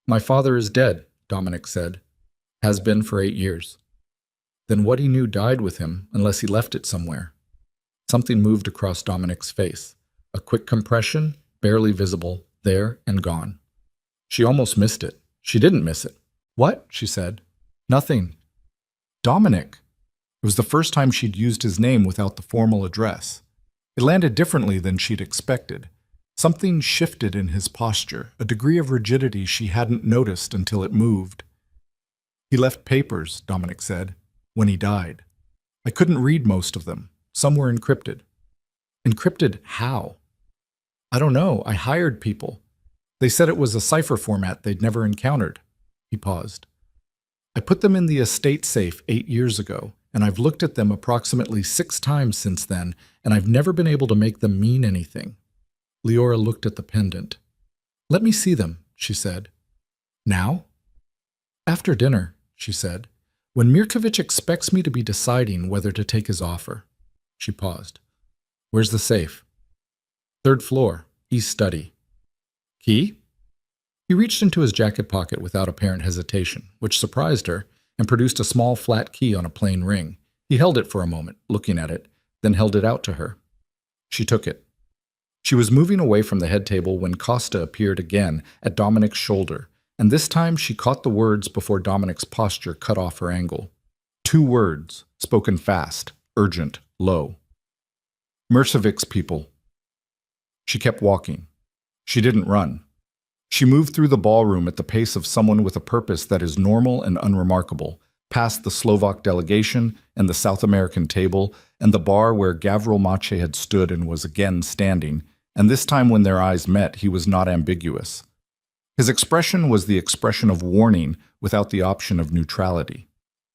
My father is dead, Dominic said. Has been for 8 years. Then what he knew died with him, unless he left it somewhere. Something moved across Dominic's face. A quick compression, barely visible, there and gone. She almost missed it. She didn't miss it. What? She said. Nothing. Dominic. It was the first time she'd used his name without the formal address. It landed differently than she'd expected. Something shifted in his posture, a degree of rigidity she hadn't noticed until it moved. He left papers, Dominic said, when he died. I couldn't read most of them. Some were encrypted. Encrypted how? I don't know. I hired people. They said it was a cipher format they'd never encountered. He paused. I put them in the estate safe 8 years ago, and I've looked at them approximately 6 times since then, and I've never been able to make them mean anything. Leora looked at the pendant. Let me see them, she said. Now? After dinner, she said, when Mirkovich expects me to be deciding whether to take his offer. She paused. Where's the safe? 3rd floor, east study. Key? He reached into his jacket pocket without apparent hesitation, which surprised her, and produced a small flat key on a plain ring. He held it for a moment, looking at it, then held it out to her. She took it. She was moving away from the head table when Costa appeared again at Dominic's shoulder, and this time she caught the words before Dominic's posture cut off her angle. 2 words, spoken fast, urgent, low. Mercevic's people. She kept walking. She didn't run. She moved through the ballroom at the pace of someone with a purpose that is normal and unremarkable, past the Slovak delegation and the South American table and the bar where Gavril Mache had stood and was again standing, and this time when their eyes met, he was not ambiguous. His expression was the expression of warning without the option of neutrality.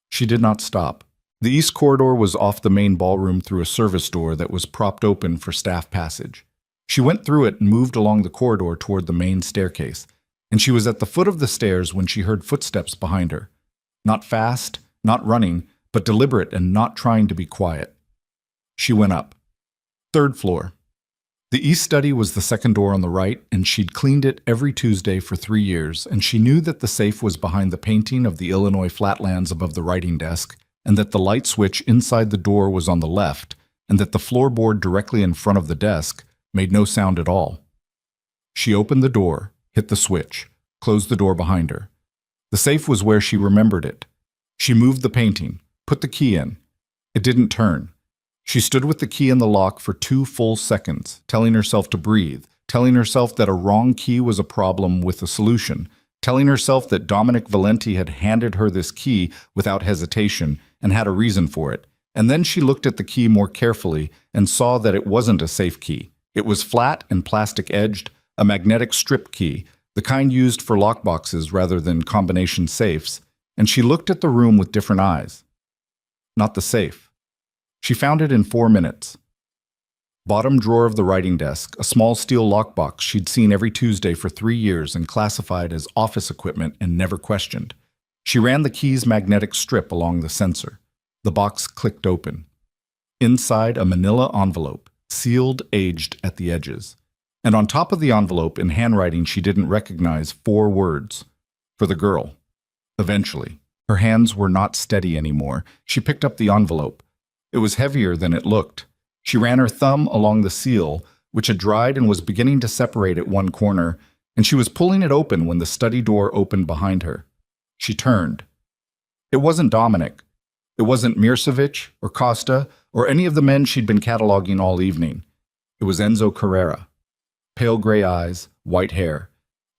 She did not stop. The east corridor was off the main ballroom through a service door that was propped open for staff passage. She went through it and moved along the corridor toward the main staircase, and she was at the foot of the stairs when she heard footsteps behind her. Not fast, not running, but deliberate and not trying to be quiet. She went up. 3rd floor. The east study was the second door on the right, and she'd cleaned it every Tuesday for 3 years, and she knew that the safe was behind the painting of the Illinois flatlands above the writing desk, and that the light switch inside the door was on the left, and that the floorboard directly in front of the desk made no sound at all. She opened the door, hit the switch, closed the door behind her. The safe was where she remembered it. She moved the painting, put the key in. It didn't turn. She stood with the key in the lock for 2 full seconds, telling herself to breathe, telling herself that a wrong key was a problem with a solution, telling herself that Dominic Valenti had handed her this key without hesitation and had a reason for it. And then she looked at the key more carefully and saw that it wasn't a safe key. It was flat and plastic-edged, a magnetic strip key, the kind used for lockboxes rather than combination safes, and she looked at the room with different eyes. Not the safe. She found it in 4 minutes. Bottom drawer of the writing desk, a small steel lockbox she'd seen every Tuesday for 3 years and classified as office equipment and never questioned. She ran the key's magnetic strip along the sensor. The box clicked open. Inside, a manila envelope, sealed, aged at the edges. And on top of the envelope, in handwriting she didn't recognize, 4 words. For the girl. Eventually. Her hands were not steady anymore. She picked up the envelope. It was heavier than it looked. She ran her thumb along the seal, which had dried and was beginning to separate at one corner, and she was pulling it open when the study door opened behind her. She turned. It wasn't Dominic. It wasn't Mircevic or Costa or any of the men she'd been cataloging all evening. It was Enzo Carrera. Pale gray eyes, white hair.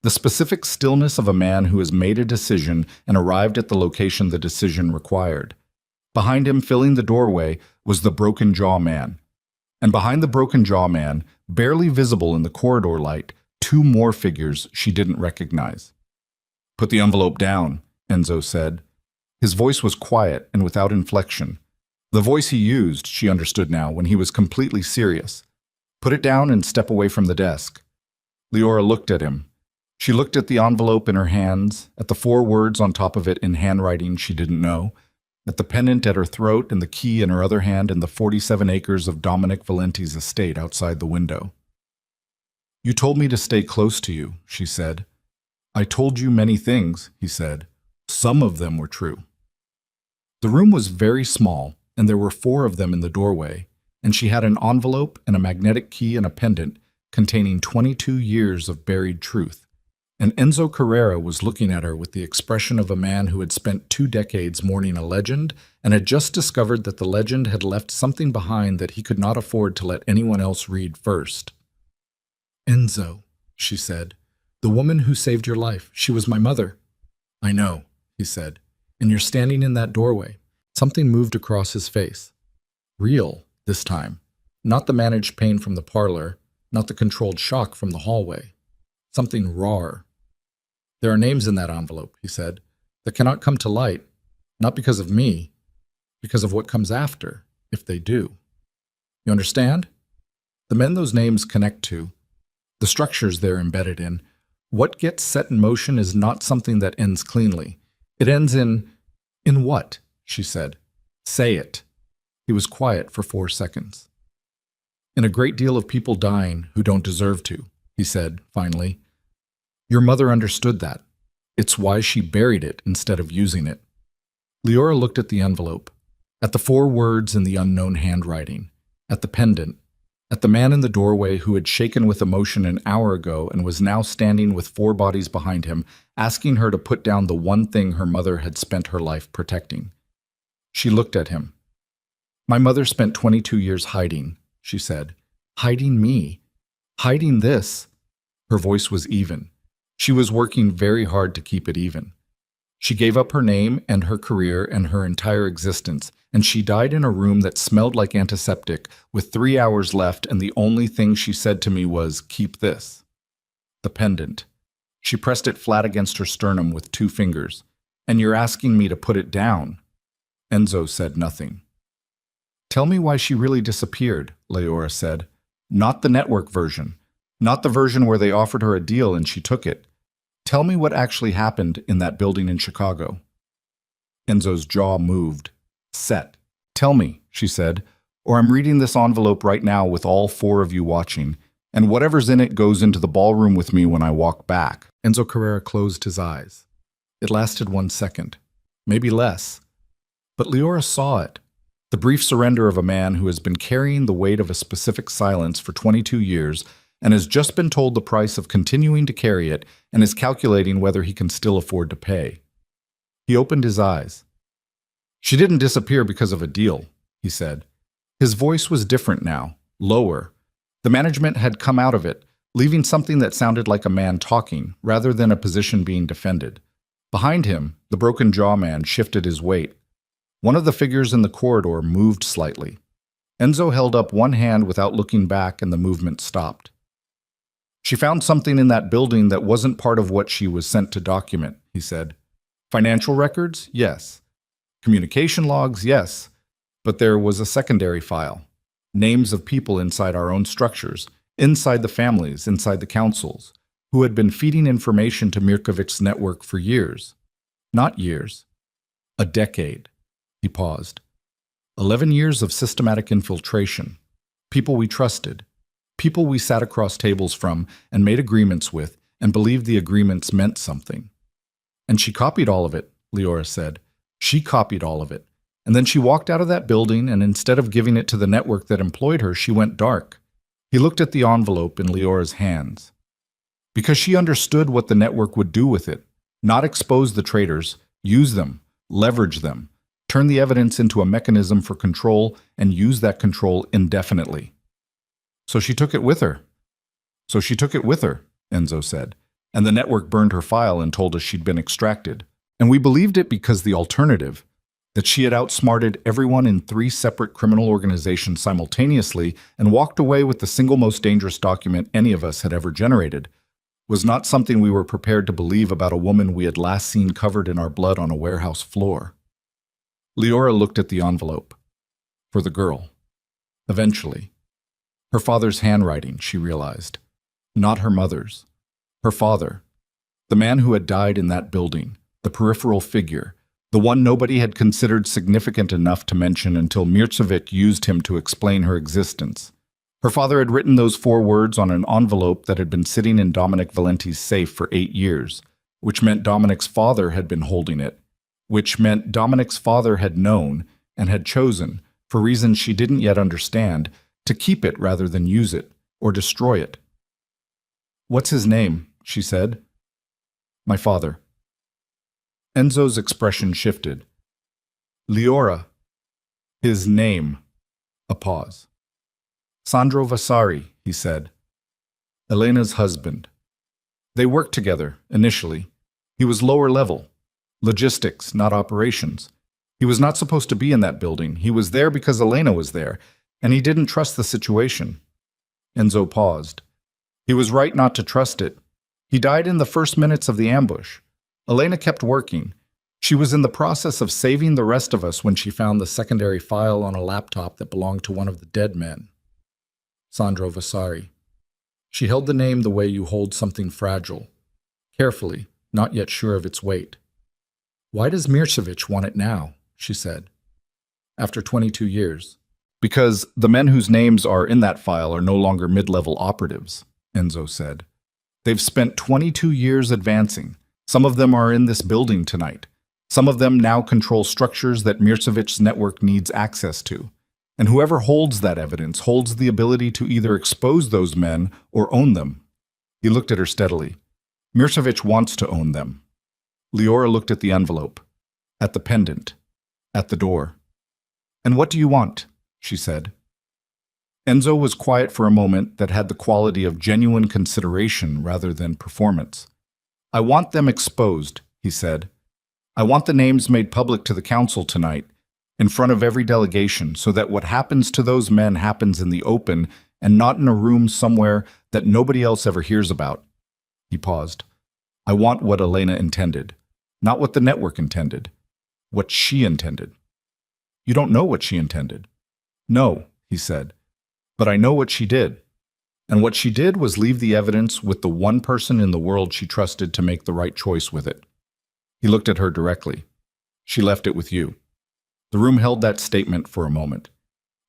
The specific stillness of a man who has made a decision and arrived at the location the decision required. Behind him, filling the doorway, was the broken jaw man. And behind the broken jaw man, barely visible in the corridor light, 2 more figures she didn't recognize. "Put the envelope down," Enzo said. His voice was quiet and without inflection. The voice he used, she understood now, when he was completely serious. "Put it down and step away from the desk." Leora looked at him. She looked at the envelope in her hands, at the 4 words on top of it in handwriting she didn't know, at the pendant at her throat and the key in her other hand and the 47 acres of Dominic Valenti's estate outside the window. "You told me to stay close to you," she said. "I told you many things," he said. "Some of them were true." The room was very small, and there were 4 of them in the doorway, and she had an envelope and a magnetic key and a pendant containing 22 years of buried truth. And Enzo Carrera was looking at her with the expression of a man who had spent 2 decades mourning a legend and had just discovered that the legend had left something behind that he could not afford to let anyone else read first. "Enzo," she said, "the woman who saved your life, she was my mother." "I know," he said, "and you're standing in that doorway." Something moved across his face. Real, this time. Not the managed pain from the parlor, not the controlled shock from the hallway. Something raw. "There are names in that envelope," he said, "that cannot come to light, not because of me, because of what comes after, if they do. You understand? The men those names connect to, the structures they're embedded in, what gets set in motion is not something that ends cleanly. It ends in what?" she said. "Say it." He was quiet for 4 seconds. "In a great deal of people dying who don't deserve to," he said, finally. Your mother understood that. It's why she buried it instead of using it. Leora looked at the envelope, at the 4 words in the unknown handwriting, at the pendant, at the man in the doorway who had shaken with emotion an hour ago and was now standing with 4 bodies behind him, asking her to put down the one thing her mother had spent her life protecting. She looked at him. My mother spent 22 years hiding, she said. Hiding me. Hiding this. Her voice was even. She was working very hard to keep it even. She gave up her name and her career and her entire existence, and she died in a room that smelled like antiseptic with 3 hours left, and the only thing she said to me was, "Keep this." The pendant. She pressed it flat against her sternum with 2 fingers. And you're asking me to put it down? Enzo said nothing. Tell me why she really disappeared, Leora said. Not the network version. Not the version where they offered her a deal and she took it. Tell me what actually happened in that building in Chicago. Enzo's jaw moved. Set. Tell me, she said, or I'm reading this envelope right now with all 4 of you watching, and whatever's in it goes into the ballroom with me when I walk back. Enzo Carrera closed his eyes. It lasted 1 second, maybe less. But Leora saw it. The brief surrender of a man who has been carrying the weight of a specific silence for 22 years and has just been told the price of continuing to carry it and is calculating whether he can still afford to pay. He opened his eyes. She didn't disappear because of a deal, he said. His voice was different now, lower. The management had come out of it, leaving something that sounded like a man talking rather than a position being defended. Behind him, the broken jaw man shifted his weight. One of the figures in the corridor moved slightly. Enzo held up one hand without looking back, and the movement stopped. She found something in that building that wasn't part of what she was sent to document, he said. Financial records? Yes. Communication logs? Yes. But there was a secondary file. Names of people inside our own structures, inside the families, inside the councils, who had been feeding information to Mirkovic's network for years. Not years. A decade. He paused. 11 years of systematic infiltration. People we trusted. People we sat across tables from and made agreements with and believed the agreements meant something. And she copied all of it, Leora said. She copied all of it. And then she walked out of that building, and instead of giving it to the network that employed her, she went dark. He looked at the envelope in Leora's hands. Because she understood what the network would do with it. Not expose the traitors, use them, leverage them, turn the evidence into a mechanism for control, and use that control indefinitely. So she took it with her. So she took it with her, Enzo said. And the network burned her file and told us she'd been extracted. And we believed it because the alternative, that she had outsmarted everyone in 3 separate criminal organizations simultaneously and walked away with the single most dangerous document any of us had ever generated, was not something we were prepared to believe about a woman we had last seen covered in our blood on a warehouse floor. Leora looked at the envelope. For the girl. Eventually. Her father's handwriting, she realized. Not her mother's. Her father. The man who had died in that building. The peripheral figure. The one nobody had considered significant enough to mention until Mircevic used him to explain her existence. Her father had written those 4 words on an envelope that had been sitting in Dominic Valenti's safe for 8 years, which meant Dominic's father had been holding it, which meant Dominic's father had known and had chosen, for reasons she didn't yet understand, to keep it rather than use it or destroy it. What's his name? She said. My father. Enzo's expression shifted. Leora. His name. A pause. Sandro Vasari, he said. Elena's husband. They worked together, initially. He was lower level. Logistics, not operations. He was not supposed to be in that building. He was there because Elena was there, and he didn't trust the situation. Enzo paused. He was right not to trust it. He died in the first minutes of the ambush. Elena kept working. She was in the process of saving the rest of us when she found the secondary file on a laptop that belonged to one of the dead men. Sandro Vasari. She held the name the way you hold something fragile. Carefully, not yet sure of its weight. Why does Mircevic want it now? She said. After 22 years. Because the men whose names are in that file are no longer mid-level operatives, Enzo said. They've spent 22 years advancing. Some of them are in this building tonight. Some of them now control structures that Mircevic's network needs access to. And whoever holds that evidence holds the ability to either expose those men or own them. He looked at her steadily. Mircevic wants to own them. Leora looked at the envelope, at the pendant, at the door. "And what do you want?" she said. Enzo was quiet for a moment that had the quality of genuine consideration rather than performance. "I want them exposed," he said. "I want the names made public to the council tonight, in front of every delegation, so that what happens to those men happens in the open and not in a room somewhere that nobody else ever hears about." He paused. "I want what Elena intended, not what the network intended, what she intended." "You don't know what she intended." "No," he said, "but I know what she did. And what she did was leave the evidence with the one person in the world she trusted to make the right choice with it." He looked at her directly. "She left it with you." The room held that statement for a moment.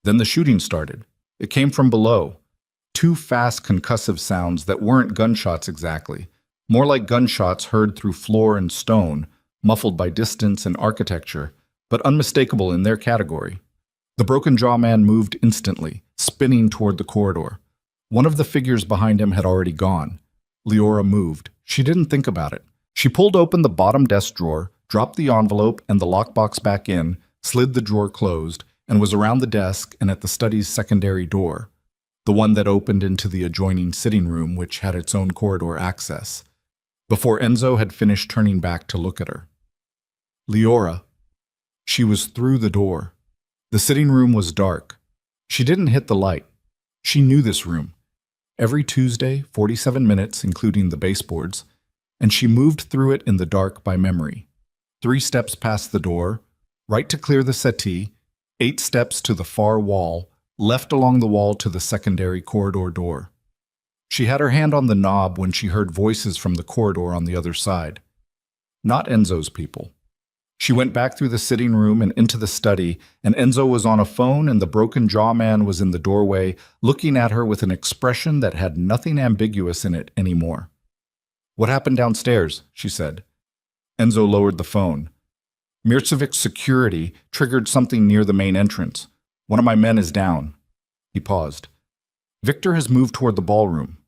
Then the shooting started. It came from below. Two fast concussive sounds that weren't gunshots exactly, more like gunshots heard through floor and stone, muffled by distance and architecture, but unmistakable in their category. The broken jaw man moved instantly, spinning toward the corridor. One of the figures behind him had already gone. Leora moved. She didn't think about it. She pulled open the bottom desk drawer, dropped the envelope and the lockbox back in, slid the drawer closed, and was around the desk and at the study's secondary door, the one that opened into the adjoining sitting room, which had its own corridor access, before Enzo had finished turning back to look at her. Leora. She was through the door. The sitting room was dark. She didn't hit the light. She knew this room. Every Tuesday, 47 minutes, including the baseboards, and she moved through it in the dark by memory. 3 steps past the door, right to clear the settee, 8 steps to the far wall, left along the wall to the secondary corridor door. She had her hand on the knob when she heard voices from the corridor on the other side. Not Enzo's people. She went back through the sitting room and into the study, and Enzo was on a phone and the broken jaw man was in the doorway, looking at her with an expression that had nothing ambiguous in it anymore. "What happened downstairs?" she said. Enzo lowered the phone. "Mircevic's security triggered something near the main entrance. One of my men is down." He paused. "Victor has moved toward the ballroom."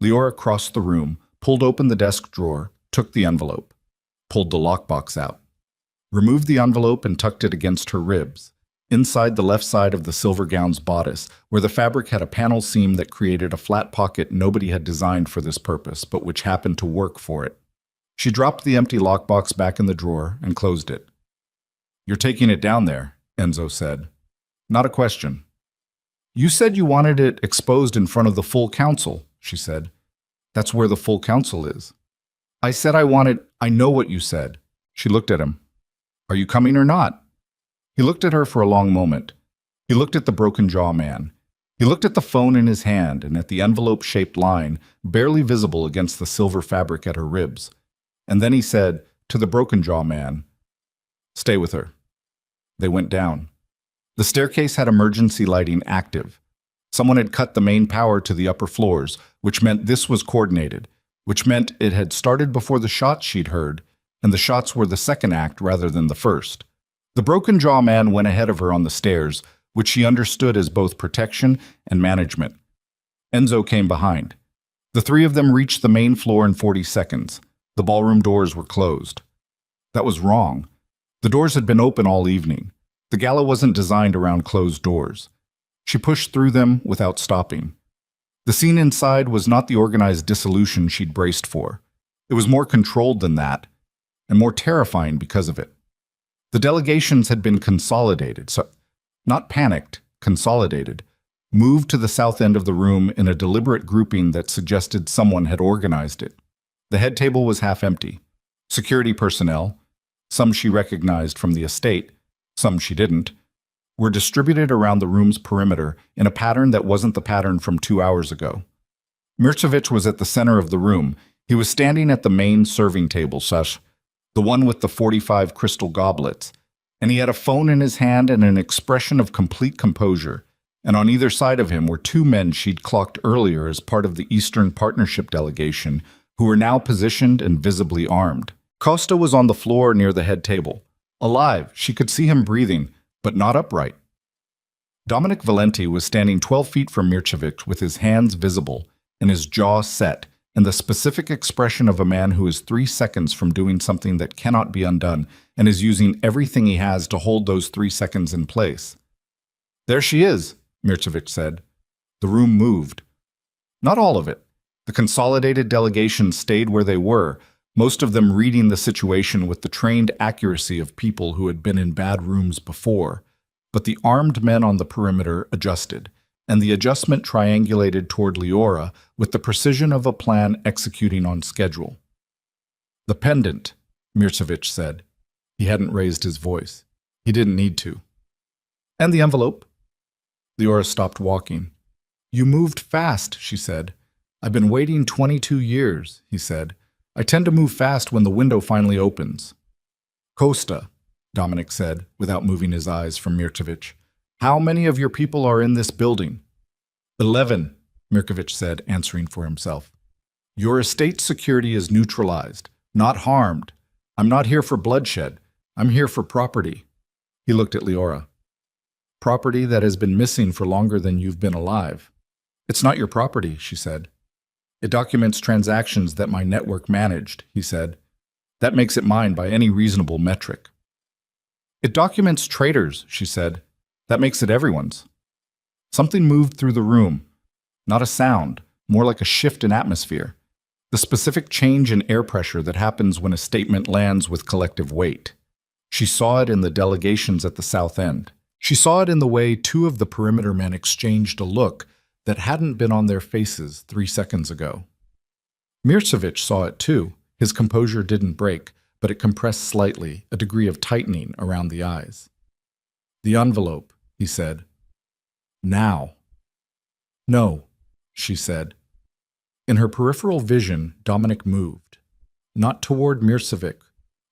Leora crossed the room, pulled open the desk drawer, took the envelope, pulled the lockbox out, removed the envelope and tucked it against her ribs, inside the left side of the silver gown's bodice, where the fabric had a panel seam that created a flat pocket nobody had designed for this purpose, but which happened to work for it. She dropped the empty lockbox back in the drawer and closed it. "You're taking it down there," Enzo said. "Not a question." "You said you wanted it exposed in front of the full council," she said. "That's where the full council is." "I said I wanted—" "I know what you said." She looked at him. "Are you coming or not?" He looked at her for a long moment. He looked at the broken jaw man. He looked at the phone in his hand and at the envelope-shaped line, barely visible against the silver fabric at her ribs. And then he said, to the broken jaw man, "Stay with her." They went down. The staircase had emergency lighting active. Someone had cut the main power to the upper floors, which meant this was coordinated, which meant it had started before the shots she'd heard, and the shots were the second act rather than the first. The broken jaw man went ahead of her on the stairs, which she understood as both protection and management. Enzo came behind. The 3 of them reached the main floor in 40 seconds. The ballroom doors were closed. That was wrong. The doors had been open all evening. The gala wasn't designed around closed doors. She pushed through them without stopping. The scene inside was not the organized dissolution she'd braced for. It was more controlled than that, and more terrifying because of it. The delegations had been consolidated, not panicked, consolidated, moved to the south end of the room in a deliberate grouping that suggested someone had organized it. The head table was half empty. Security personnel, some she recognized from the estate, some she didn't, were distributed around the room's perimeter in a pattern that wasn't the pattern from 2 hours ago. Mircevic was at the center of the room. He was standing at the main serving table, the one with the 45 crystal goblets, and he had a phone in his hand and an expression of complete composure. and on either side of him were two men she'd clocked earlier as part of the Eastern Partnership delegation, who were now positioned and visibly armed. Costa was on the floor near the head table. Alive, she could see him breathing, but not upright. Dominic Valenti was standing 12 feet from Mircevic with his hands visible and his jaw set, and the specific expression of a man who is 3 seconds from doing something that cannot be undone and is using everything he has to hold those 3 seconds in place. "There she is," Mircevic said. The room moved. Not all of it. The consolidated delegation stayed where they were, most of them reading the situation with the trained accuracy of people who had been in bad rooms before. But the armed men on the perimeter adjusted, and the adjustment triangulated toward Leora with the precision of a plan executing on schedule. "The pendant," Mircevic said. He hadn't raised his voice. He didn't need to. "And the envelope?" Leora stopped walking. "You moved fast," she said. "I've been waiting 22 years, he said. "I tend to move fast when the window finally opens." "Costa," Dominic said, without moving his eyes from Mircevic. "How many of your people are in this building?" 11, Mircevic said, answering for himself. "Your estate's security is neutralized, not harmed. I'm not here for bloodshed. I'm here for property." He looked at Leora. "Property that has been missing for longer than you've been alive." "It's not your property," she said. "It documents transactions that my network managed," he said. "That makes it mine by any reasonable metric." "It documents traitors," she said. "That makes it everyone's." Something moved through the room. Not a sound, more like a shift in atmosphere. The specific change in air pressure that happens when a statement lands with collective weight. She saw it in the delegations at the south end. She saw it in the way two of the perimeter men exchanged a look that hadn't been on their faces 3 seconds ago. Mircevic saw it too. His composure didn't break, but it compressed slightly, a degree of tightening around the eyes. "The envelope," he said. "Now." "No," she said. In her peripheral vision, Dominic moved. Not toward Mircevic,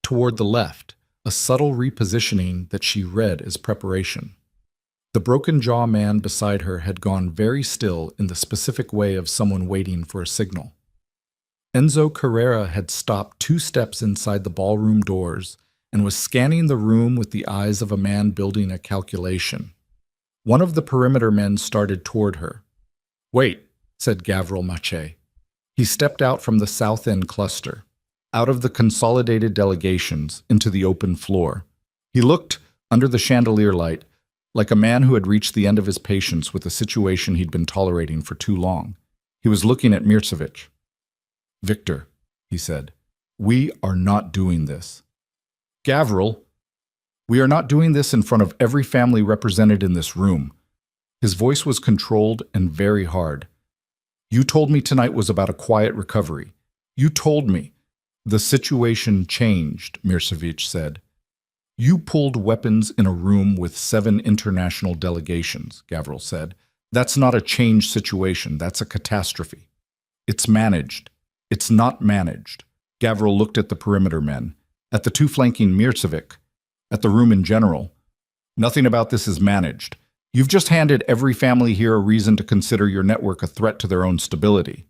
toward the left, a subtle repositioning that she read as preparation. The broken jaw man beside her had gone very still in the specific way of someone waiting for a signal. Enzo Carrera had stopped 2 steps inside the ballroom doors and was scanning the room with the eyes of a man building a calculation. One of the perimeter men started toward her. "Wait," said Gavril Mache. He stepped out from the south end cluster, out of the consolidated delegations into the open floor. He looked, under the chandelier light, like a man who had reached the end of his patience with a situation he'd been tolerating for too long. He was looking at Mircevic. "Victor," he said, "we are not doing this." "Gavril, we are not doing this in front of every family represented in this room." His voice was controlled and very hard. "You told me tonight was about a quiet recovery. You told me." "The situation changed," Mircevic said. "You pulled weapons in a room with 7 international delegations," Gavril said. "That's not a change situation, that's a catastrophe. It's managed. It's not managed." Gavril looked at the perimeter men, at the 2 flanking Mircevic, at the room in general. "Nothing about this is managed. You've just handed every family here a reason to consider your network a threat to their own stability."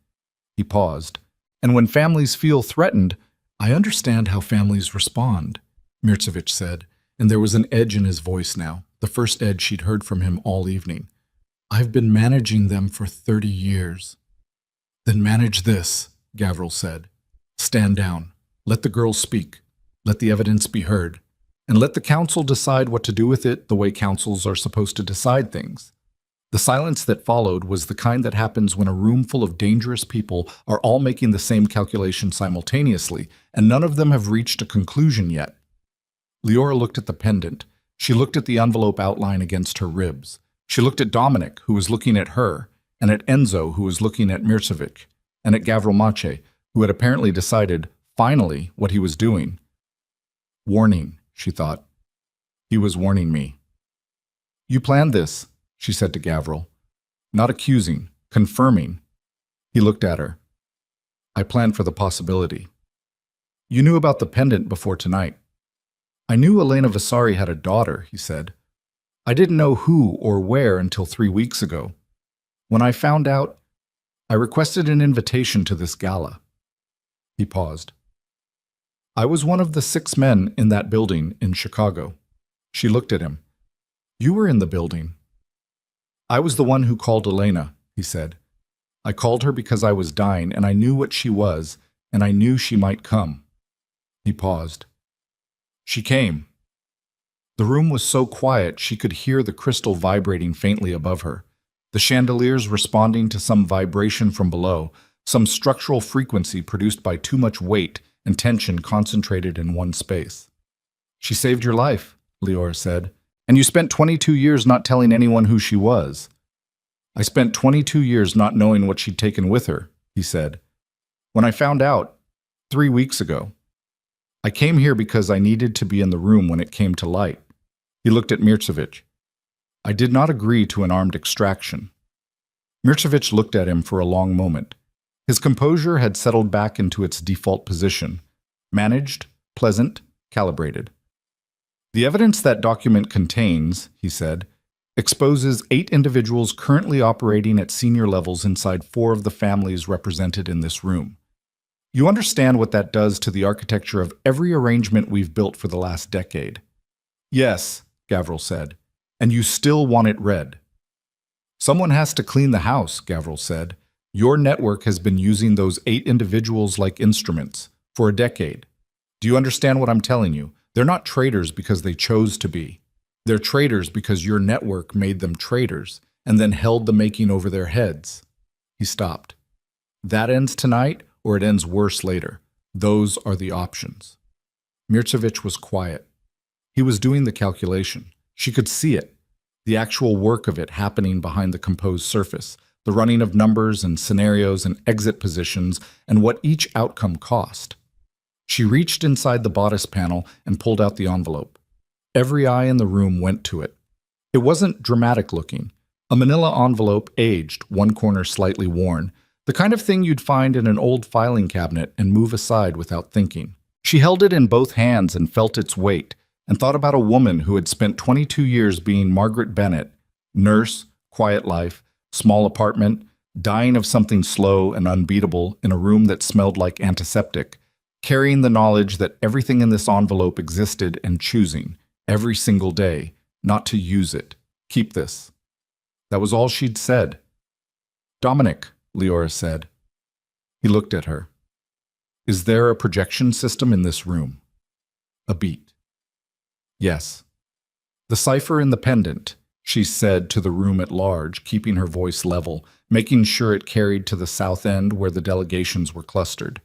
He paused. "And when families feel threatened, I understand how families respond," Mircevic said, and there was an edge in his voice now, the first edge she'd heard from him all evening. "I've been managing them for 30 years. "Then manage this," Gavril said. "Stand down. Let the girls speak. Let the evidence be heard. And let the council decide what to do with it the way councils are supposed to decide things." The silence that followed was the kind that happens when a room full of dangerous people are all making the same calculation simultaneously, and none of them have reached a conclusion yet. Leora looked at the pendant. She looked at the envelope outline against her ribs. She looked at Dominic, who was looking at her, and at Enzo, who was looking at Mircevic, and at Gavril Mache, who had apparently decided, finally, what he was doing. "Warning," she thought. "He was warning me." "You planned this," she said to Gavril. Not accusing, confirming. He looked at her. "I planned for the possibility." "You knew about the pendant before tonight." "I knew Elena Vasari had a daughter," he said. I didn't know who or where until 3 weeks ago. When I found out, I requested an invitation to this gala." He paused. "I was one of the 6 men in that building in Chicago." She looked at him. "You were in the building." "I was the one who called Elena," he said. "I called her because I was dying, and I knew what she was, and I knew she might come." He paused. "She came." The room was so quiet she could hear the crystal vibrating faintly above her, the chandeliers responding to some vibration from below, some structural frequency produced by too much weight and tension concentrated in one space. "She saved your life," Leora said, "and you spent 22 years not telling anyone who she was." "I spent 22 years not knowing what she'd taken with her," he said. "When I found out, 3 weeks ago, I came here because I needed to be in the room when it came to light." He looked at Mirsevich. "I did not agree to an armed extraction." Mirsevich looked at him for a long moment. His composure had settled back into its default position. Managed, pleasant, calibrated. "The evidence that document contains," he said, "exposes 8 individuals currently operating at senior levels inside 4 of the families represented in this room. You understand what that does to the architecture of every arrangement we've built for the last decade." "Yes," Gavril said, "and you still want it read." "Someone has to clean the house," Gavril said. "Your network has been using those 8 individuals like instruments for a decade. Do you understand what I'm telling you? They're not traitors because they chose to be. They're traitors because your network made them traitors and then held the making over their heads." He stopped. "That ends tonight, or it ends worse later. Those are the options." Mirsevich was quiet. He was doing the calculation. She could see it, the actual work of it happening behind the composed surface, the running of numbers and scenarios and exit positions and what each outcome cost. She reached inside the bodice panel and pulled out the envelope. Every eye in the room went to it. It wasn't dramatic looking. A manila envelope, aged, one corner slightly worn, the kind of thing you'd find in an old filing cabinet and move aside without thinking. She held it in both hands and felt its weight, and thought about a woman who had spent 22 years being Margaret Bennett, nurse, quiet life, small apartment, dying of something slow and unbeatable in a room that smelled like antiseptic, carrying the knowledge that everything in this envelope existed and choosing, every single day, not to use it. Keep this. That was all she'd said. "Dominic," Leora said. He looked at her. "Is there a projection system in this room?" A beat. "Yes." "The cipher in the pendant," she said to the room at large, keeping her voice level, making sure it carried to the south end where the delegations were clustered.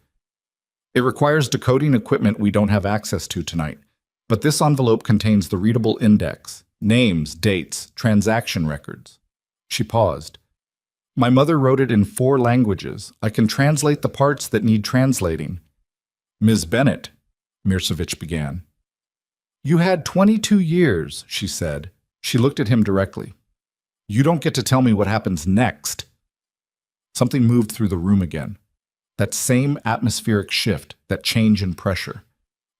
"It requires decoding equipment we don't have access to tonight, but this envelope contains the readable index, names, dates, transaction records." She paused. "My mother wrote it in 4 languages. I can translate the parts that need translating." "Ms. Bennett," Mirsevich began. "You had 22 years, she said. She looked at him directly. "You don't get to tell me what happens next." Something moved through the room again. That same atmospheric shift, that change in pressure.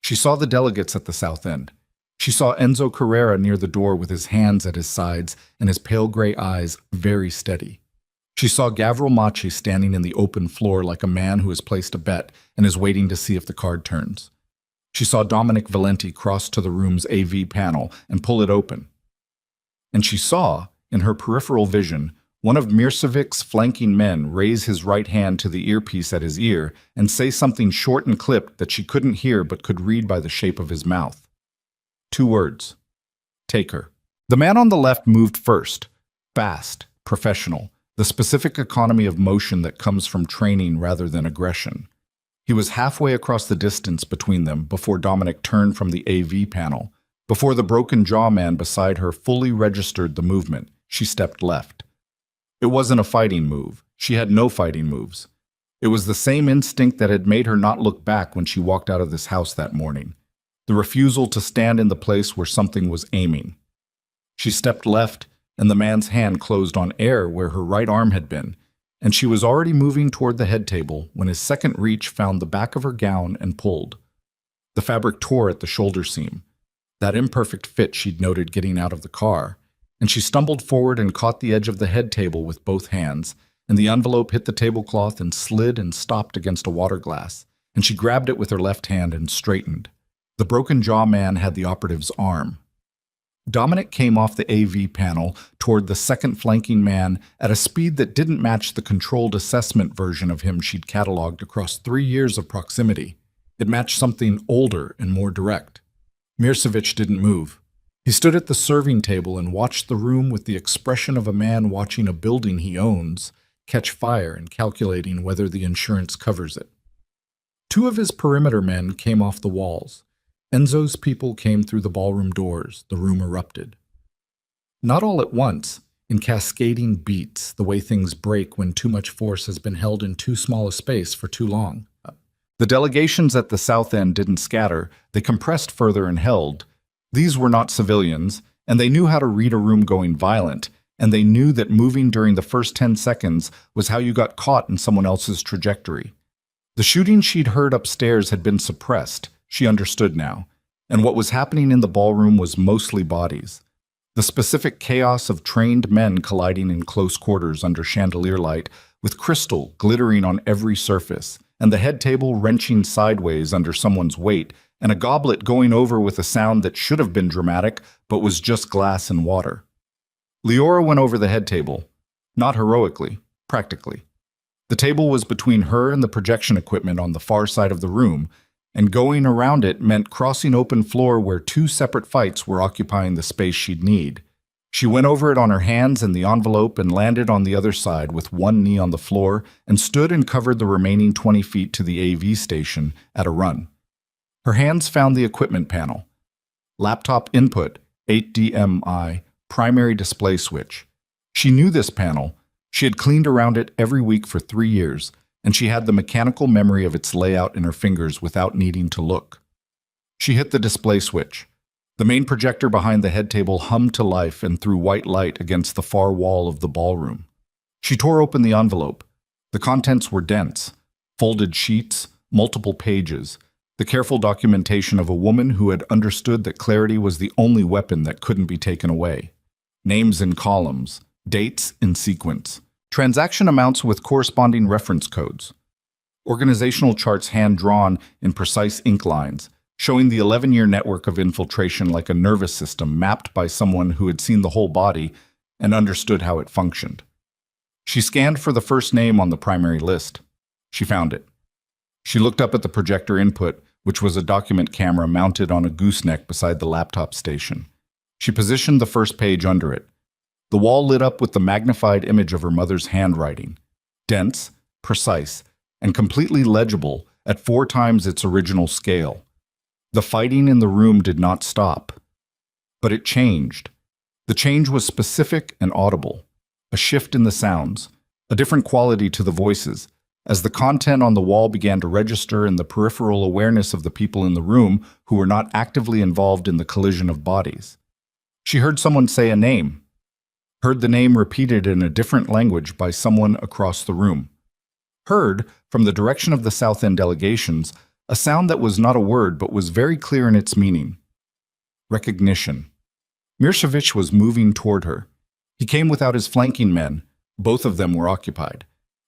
She saw the delegates at the south end. She saw Enzo Carrera near the door with his hands at his sides and his pale gray eyes very steady. She saw Gavril Machi standing in the open floor like a man who has placed a bet and is waiting to see if the card turns. She saw Dominic Valenti cross to the room's AV panel and pull it open. And she saw, in her peripheral vision, one of Mirsevich's flanking men raise his right hand to the earpiece at his ear and say something short and clipped that she couldn't hear but could read by the shape of his mouth. 2 words. "Take her." The man on the left moved first. Fast, professional, the specific economy of motion that comes from training rather than aggression. He was halfway across the distance between them before Dominic turned from the AV panel. Before the broken jaw man beside her fully registered the movement, she stepped left. It wasn't a fighting move. She had no fighting moves. It was the same instinct that had made her not look back when she walked out of this house that morning. The refusal to stand in the place where something was aiming. She stepped left, and the man's hand closed on air where her right arm had been, and she was already moving toward the head table when his second reach found the back of her gown and pulled. The fabric tore at the shoulder seam. That imperfect fit she'd noted getting out of the car. and she stumbled forward and caught the edge of the head table with both hands, and the envelope hit the tablecloth and slid and stopped against a water glass, and she grabbed it with her left hand and straightened. The broken jaw man had the operative's arm. Dominic came off the AV panel toward the second flanking man at a speed that didn't match the controlled assessment version of him she'd cataloged across 3 years of proximity. It matched something older and more direct. Mirsevich didn't move. He stood at the serving table and watched the room with the expression of a man watching a building he owns catch fire and calculating whether the insurance covers it. 2 of his perimeter men came off the walls. Enzo's people came through the ballroom doors. The room erupted. Not all at once, in cascading beats, the way things break when too much force has been held in too small a space for too long. The delegations at the south end didn't scatter. They compressed further and held. These were not civilians, and they knew how to read a room going violent, and they knew that moving during the first 10 seconds was how you got caught in someone else's trajectory. The shooting she'd heard upstairs had been suppressed. She understood now, and what was happening in the ballroom was mostly bodies. The specific chaos of trained men colliding in close quarters under chandelier light, with crystal glittering on every surface, and the head table wrenching sideways under someone's weight, and a goblet going over with a sound that should have been dramatic, but was just glass and water. Leora went over the head table, not heroically, practically. The table was between her and the projection equipment on the far side of the room, and going around it meant crossing open floor where 2 separate fights were occupying the space she'd need. She went over it on her hands and the envelope and landed on the other side with one knee on the floor and stood and covered the remaining 20 feet to the AV station at a run. Her hands found the equipment panel. Laptop input, 8DMI, primary display switch. She knew this panel. She had cleaned around it every week for 3 years, and she had the mechanical memory of its layout in her fingers without needing to look. She hit the display switch. The main projector behind the head table hummed to life and threw white light against the far wall of the ballroom. She tore open the envelope. The contents were dense, folded sheets, multiple pages, the careful documentation of a woman who had understood that clarity was the only weapon that couldn't be taken away. Names in columns, dates in sequence. Transaction amounts with corresponding reference codes. Organizational charts hand-drawn in precise ink lines, showing the 11-year network of infiltration like a nervous system mapped by someone who had seen the whole body and understood how it functioned. She scanned for the first name on the primary list. She found it. She looked up at the projector input, which was a document camera mounted on a gooseneck beside the laptop station. She positioned the first page under it. The wall lit up with the magnified image of her mother's handwriting, dense, precise, and completely legible at 4 times its original scale. The fighting in the room did not stop, but it changed. The change was specific and audible, a shift in the sounds, a different quality to the voices, as the content on the wall began to register in the peripheral awareness of the people in the room who were not actively involved in the collision of bodies. She heard someone say a name, heard the name repeated in a different language by someone across the room. Heard, from the direction of the South End delegations, a sound that was not a word but was very clear in its meaning. Recognition. Mirsevich was moving toward her. He came without his flanking men. Both of them were occupied.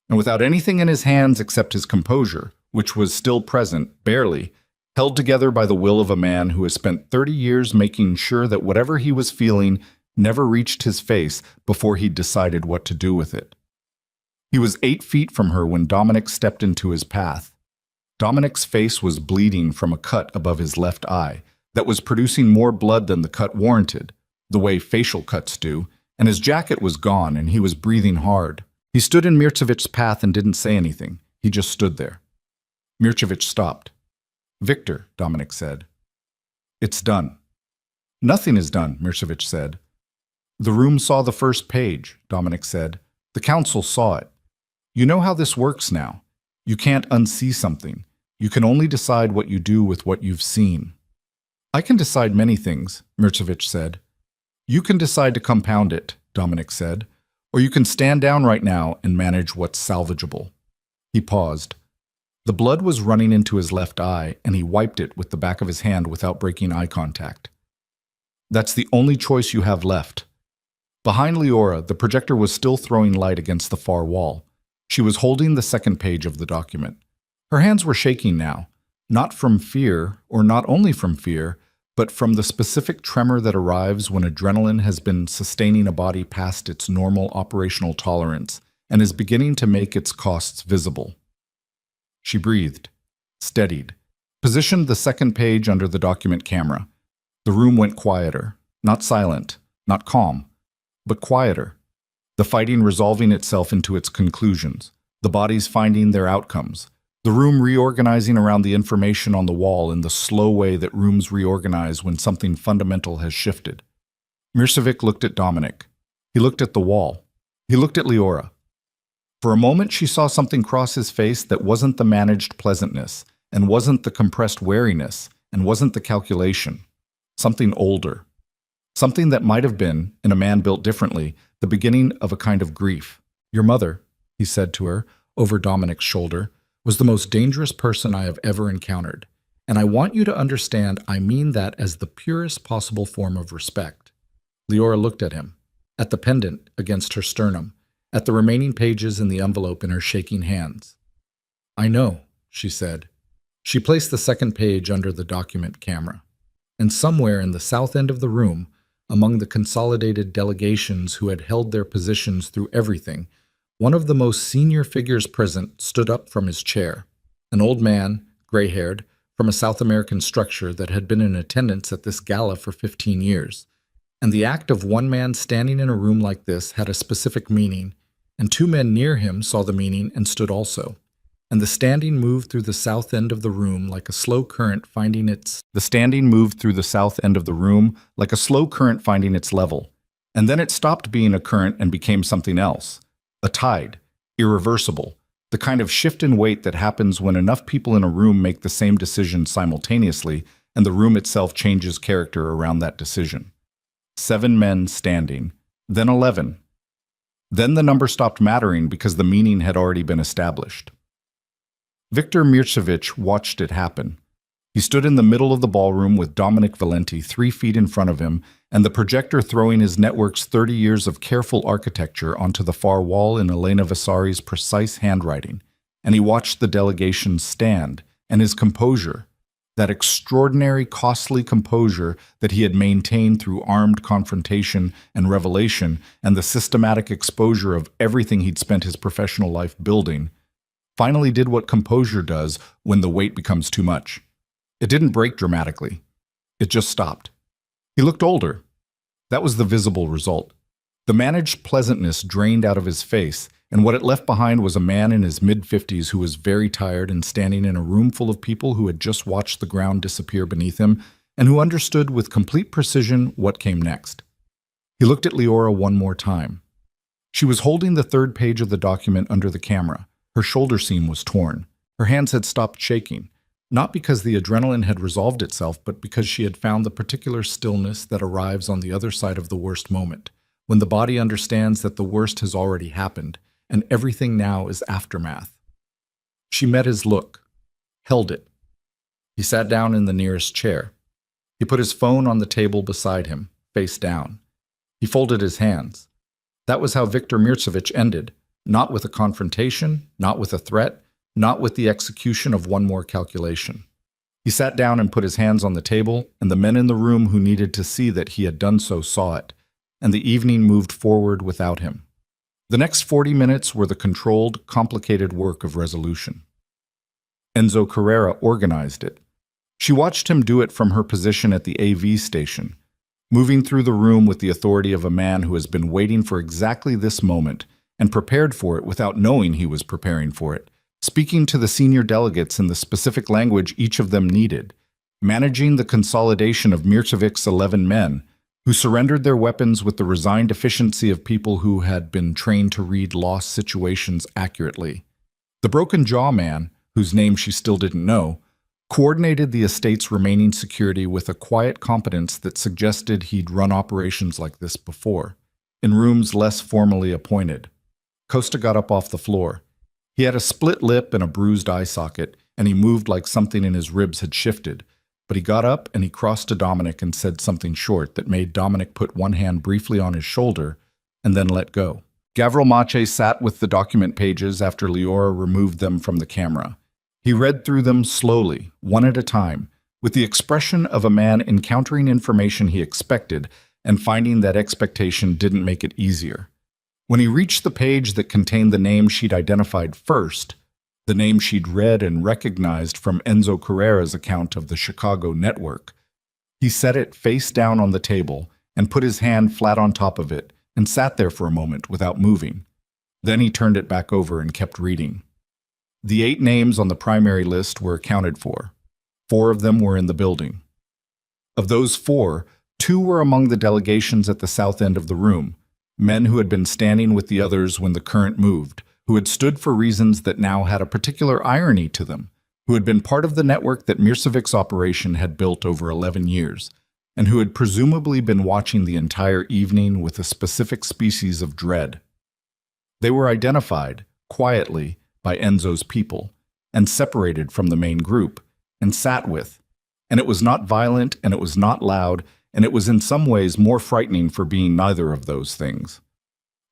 And without anything in his hands except his composure, which was still present, barely, held together by the will of a man who has spent 30 years making sure that whatever he was feeling never reached his face before he'd decided what to do with it. He was 8 feet from her when Dominic stepped into his path. Dominic's face was bleeding from a cut above his left eye that was producing more blood than the cut warranted, the way facial cuts do, and his jacket was gone and he was breathing hard. He stood in Mircevich's path and didn't say anything. He just stood there. Mircevich stopped. "Victor," Dominic said. "It's done." "Nothing is done," Mircevich said. "The room saw the first page," Dominic said. "The council saw it. You know how this works now. You can't unsee something. You can only decide what you do with what you've seen." "I can decide many things," Mircevich said. "You can decide to compound it," Dominic said. "Or you can stand down right now and manage what's salvageable." He paused. The blood was running into his left eye, and he wiped it with the back of his hand without breaking eye contact. "That's the only choice you have left. Behind Leora, the projector was still throwing light against the far wall. She was holding the second page of the document. Her hands were shaking now, not from fear, or not only from fear, but from the specific tremor that arrives when adrenaline has been sustaining a body past its normal operational tolerance and is beginning to make its costs visible. She breathed, steadied, positioned the second page under the document camera. The room went quieter, not silent, not calm, but quieter. The fighting resolving itself into its conclusions, the bodies finding their outcomes, the room reorganizing around the information on the wall in the slow way that rooms reorganize when something fundamental has shifted. Mircevic looked at Dominic. He looked at the wall. He looked at Leora. For a moment she saw something cross his face that wasn't the managed pleasantness, and wasn't the compressed wariness, and wasn't the calculation. Something older. Something that might have been, in a man built differently, the beginning of a kind of grief. "Your mother," he said to her, over Dominic's shoulder, "was the most dangerous person I have ever encountered. And I want you to understand I mean that as the purest possible form of respect." Leora looked at him, at the pendant against her sternum, at the remaining pages in the envelope in her shaking hands. "I know," she said. She placed the second page under the document camera. And somewhere in the south end of the room, among the consolidated delegations who had held their positions through everything, one of the most senior figures present stood up from his chair. An old man, gray-haired, from a South American structure that had been in attendance at this gala for 15 years. And the act of one man standing in a room like this had a specific meaning, and two men near him saw the meaning and stood also. And the standing moved through the south end of the room like a slow current finding its level. And then it stopped being a current and became something else. A tide, irreversible, the kind of shift in weight that happens when enough people in a room make the same decision simultaneously and the room itself changes character around that decision. 7 men standing, then 11. Then the number stopped mattering because the meaning had already been established. Viktor Mircevic watched it happen. He stood in the middle of the ballroom with Dominic Valenti 3 feet in front of him, and the projector throwing his network's 30 years of careful architecture onto the far wall in Elena Vasari's precise handwriting. And he watched the delegation stand, and his composure, that extraordinary, costly composure that he had maintained through armed confrontation and revelation and the systematic exposure of everything he'd spent his professional life building, finally did what composure does when the weight becomes too much. It didn't break dramatically. It just stopped. He looked older. That was the visible result. The managed pleasantness drained out of his face, and what it left behind was a man in his mid-50s who was very tired and standing in a room full of people who had just watched the ground disappear beneath him and who understood with complete precision what came next. He looked at Leora one more time. She was holding the third page of the document under the camera. Her shoulder seam was torn. Her hands had stopped shaking, not because the adrenaline had resolved itself, but because she had found the particular stillness that arrives on the other side of the worst moment, when the body understands that the worst has already happened, and everything now is aftermath. She met his look, held it. He sat down in the nearest chair. He put his phone on the table beside him, face down. He folded his hands. That was how Viktor Mircevic ended. Not with a confrontation, not with a threat, not with the execution of one more calculation. He sat down and put his hands on the table, and the men in the room who needed to see that he had done so saw it, and the evening moved forward without him. The next 40 minutes were the controlled, complicated work of resolution. Enzo Carrera organized it. She watched him do it from her position at the AV station, moving through the room with the authority of a man who has been waiting for exactly this moment and prepared for it without knowing he was preparing for it, speaking to the senior delegates in the specific language each of them needed, managing the consolidation of Mircevic's 11 men, who surrendered their weapons with the resigned efficiency of people who had been trained to read lost situations accurately. The broken jaw man, whose name she still didn't know, coordinated the estate's remaining security with a quiet competence that suggested he'd run operations like this before, in rooms less formally appointed. Costa got up off the floor. He had a split lip and a bruised eye socket, and he moved like something in his ribs had shifted. But he got up and he crossed to Dominic and said something short that made Dominic put one hand briefly on his shoulder, and then let go. Gavril Mache sat with the document pages after Leora removed them from the camera. He read through them slowly, one at a time, with the expression of a man encountering information he expected and finding that expectation didn't make it easier. When he reached the page that contained the name she'd identified first, the name she'd read and recognized from Enzo Carrera's account of the Chicago network, he set it face down on the table and put his hand flat on top of it and sat there for a moment without moving. Then he turned it back over and kept reading. The 8 names on the primary list were accounted for. 4 of them were in the building. Of those 4, 2 were among the delegations at the south end of the room, men who had been standing with the others when the current moved, who had stood for reasons that now had a particular irony to them, who had been part of the network that Mirsevic's operation had built over 11 years, and who had presumably been watching the entire evening with a specific species of dread. They were identified, quietly, by Enzo's people, and separated from the main group, and sat with. And it was not violent, and it was not loud, and it was in some ways more frightening for being neither of those things.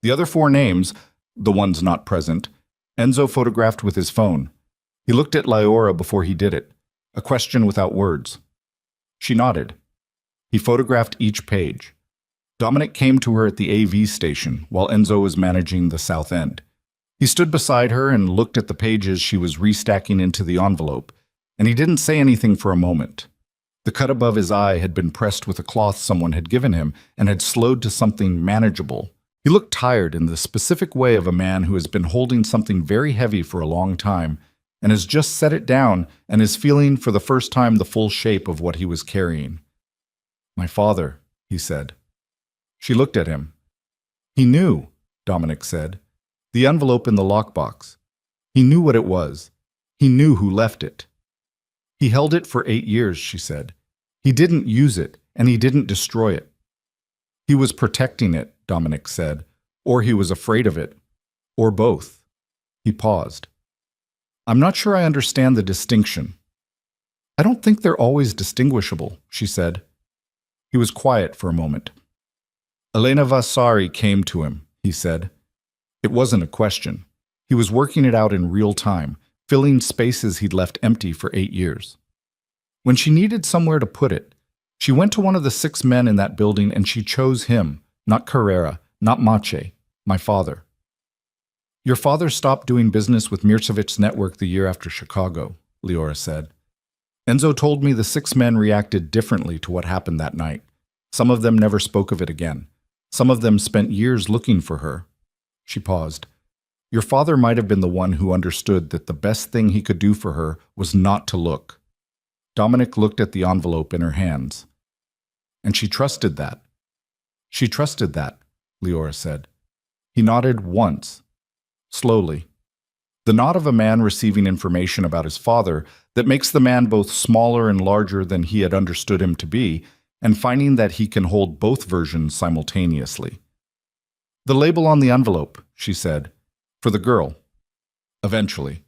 The other 4 names, the ones not present, Enzo photographed with his phone. He looked at Leora before he did it, a question without words. She nodded. He photographed each page. Dominic came to her at the AV station while Enzo was managing the south end. He stood beside her and looked at the pages she was restacking into the envelope, and he didn't say anything for a moment. The cut above his eye had been pressed with a cloth someone had given him and had slowed to something manageable. He looked tired in the specific way of a man who has been holding something very heavy for a long time and has just set it down and is feeling for the first time the full shape of what he was carrying. "My father," he said. She looked at him. "He knew," Dominic said. "The envelope in the lockbox. He knew what it was. He knew who left it." "He held it for 8 years," she said. "He didn't use it, and he didn't destroy it." "He was protecting it," Dominic said, "or he was afraid of it, or both." He paused. "I'm not sure I understand the distinction." "I don't think they're always distinguishable," she said. He was quiet for a moment. "Elena Vasari came to him," he said. It wasn't a question. He was working it out in real time, filling spaces he'd left empty for 8 years. When she needed somewhere to put it, she went to one of the 6 men in that building and she chose him, not Carrera, not Mache, my father. "Your father stopped doing business with Mirsevic's network the year after Chicago," Leora said. "Enzo told me the 6 men reacted differently to what happened that night. Some of them never spoke of it again. Some of them spent years looking for her." She paused. "Your father might have been the one who understood that the best thing he could do for her was not to look." Dominic looked at the envelope in her hands. "And she trusted that." "She trusted that," Leora said. He nodded once, slowly. The nod of a man receiving information about his father that makes the man both smaller and larger than he had understood him to be, and finding that he can hold both versions simultaneously. "The label on the envelope," she said, "for the girl. Eventually."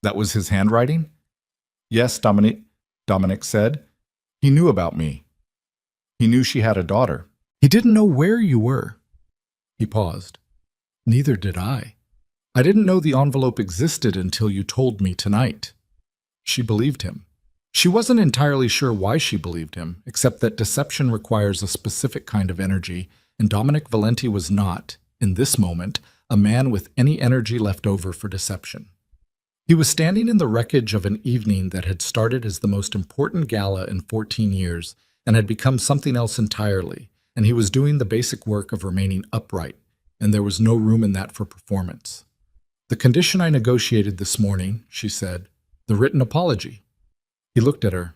"That was his handwriting?" "Yes, Dominic said. "He knew about me. He knew she had a daughter." "He didn't know where you were." He paused. "Neither did I. I didn't know the envelope existed until you told me tonight." She believed him. She wasn't entirely sure why she believed him, except that deception requires a specific kind of energy, and Dominic Valenti was not, in this moment, a man with any energy left over for deception. He was standing in the wreckage of an evening that had started as the most important gala in 14 years and had become something else entirely, and he was doing the basic work of remaining upright, and there was no room in that for performance. "The condition I negotiated this morning," she said, "the written apology." He looked at her.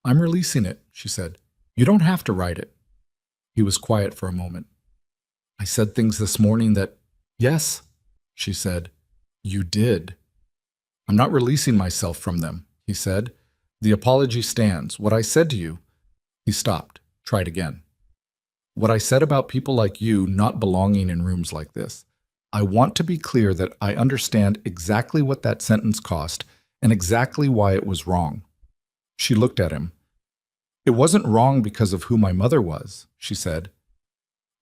"I'm releasing it," she said. "You don't have to write it." He was quiet for a moment. "I said things this morning that—" "Yes," she said. "You did." "I'm not releasing myself from them," he said. "The apology stands. What I said to you—" He stopped, tried again. "What I said about people like you not belonging in rooms like this. I want to be clear that I understand exactly what that sentence cost and exactly why it was wrong." She looked at him. "It wasn't wrong because of who my mother was," she said.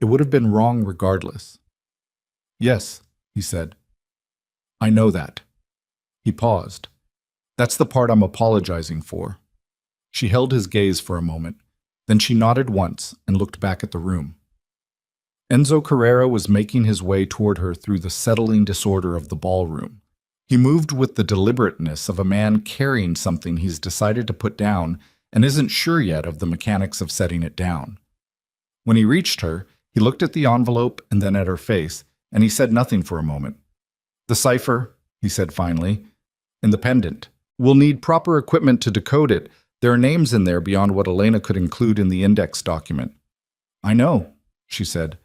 It would have been wrong regardless. Yes, he said. I know that. He paused. That's the part I'm apologizing for. She held his gaze for a moment, then she nodded once and looked back at the room. Enzo Carrera was making his way toward her through the settling disorder of the ballroom. He moved with the deliberateness of a man carrying something he's decided to put down and isn't sure yet of the mechanics of setting it down. When he reached her, he looked at the envelope and then at her face, and he said nothing for a moment. The cipher, he said finally, and the pendant. We'll need proper equipment to decode it. There are names in there beyond what Elena could include in the index document. I know, she said.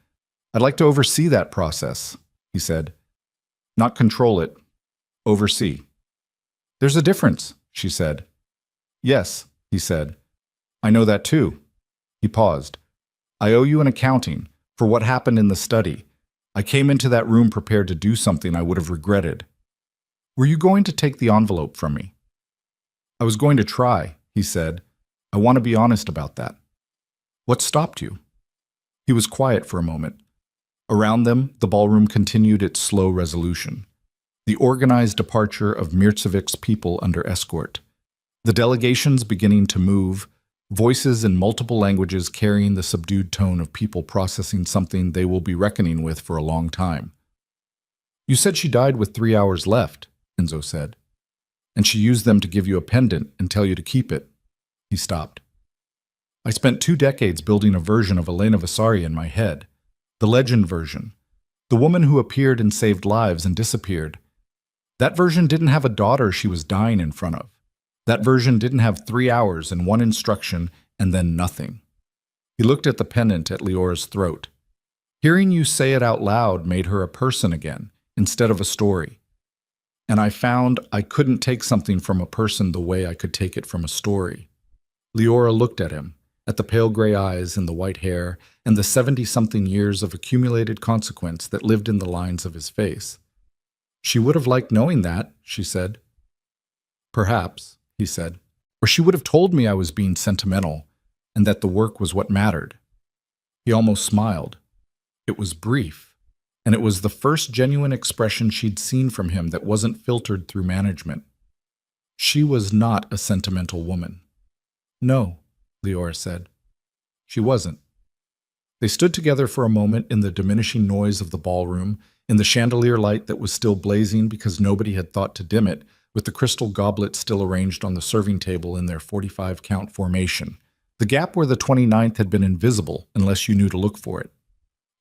I'd like to oversee that process, he said. Not control it. Oversee. There's a difference, she said. Yes, he said. I know that too. He paused. I owe you an accounting for what happened in the study. I came into that room prepared to do something I would have regretted. Were you going to take the envelope from me? I was going to try, he said. I want to be honest about that. What stopped you? He was quiet for a moment. Around them, the ballroom continued its slow resolution. The organized departure of Mircevik's people under escort. The delegations beginning to move, voices in multiple languages carrying the subdued tone of people processing something they will be reckoning with for a long time. You said she died with 3 hours left, Enzo said. And she used them to give you a pendant and tell you to keep it. He stopped. I spent 2 decades building a version of Elena Vasari in my head. The legend version. The woman who appeared and saved lives and disappeared. That version didn't have a daughter she was dying in front of. That version didn't have 3 hours and 1 instruction and then nothing. He looked at the pendant at Leora's throat. Hearing you say it out loud made her a person again, instead of a story. And I found I couldn't take something from a person the way I could take it from a story. Leora looked at him, at the pale gray eyes and the white hair and the 70-something years of accumulated consequence that lived in the lines of his face. She would have liked knowing that, she said. Perhaps, he said. Or she would have told me I was being sentimental and that the work was what mattered. He almost smiled. It was brief, and it was the first genuine expression she'd seen from him that wasn't filtered through management. She was not a sentimental woman. No, Leora said. She wasn't. They stood together for a moment in the diminishing noise of the ballroom, in the chandelier light that was still blazing because nobody had thought to dim it, with the crystal goblets still arranged on the serving table in their 45-count formation. The gap where the 29th had been invisible unless you knew to look for it.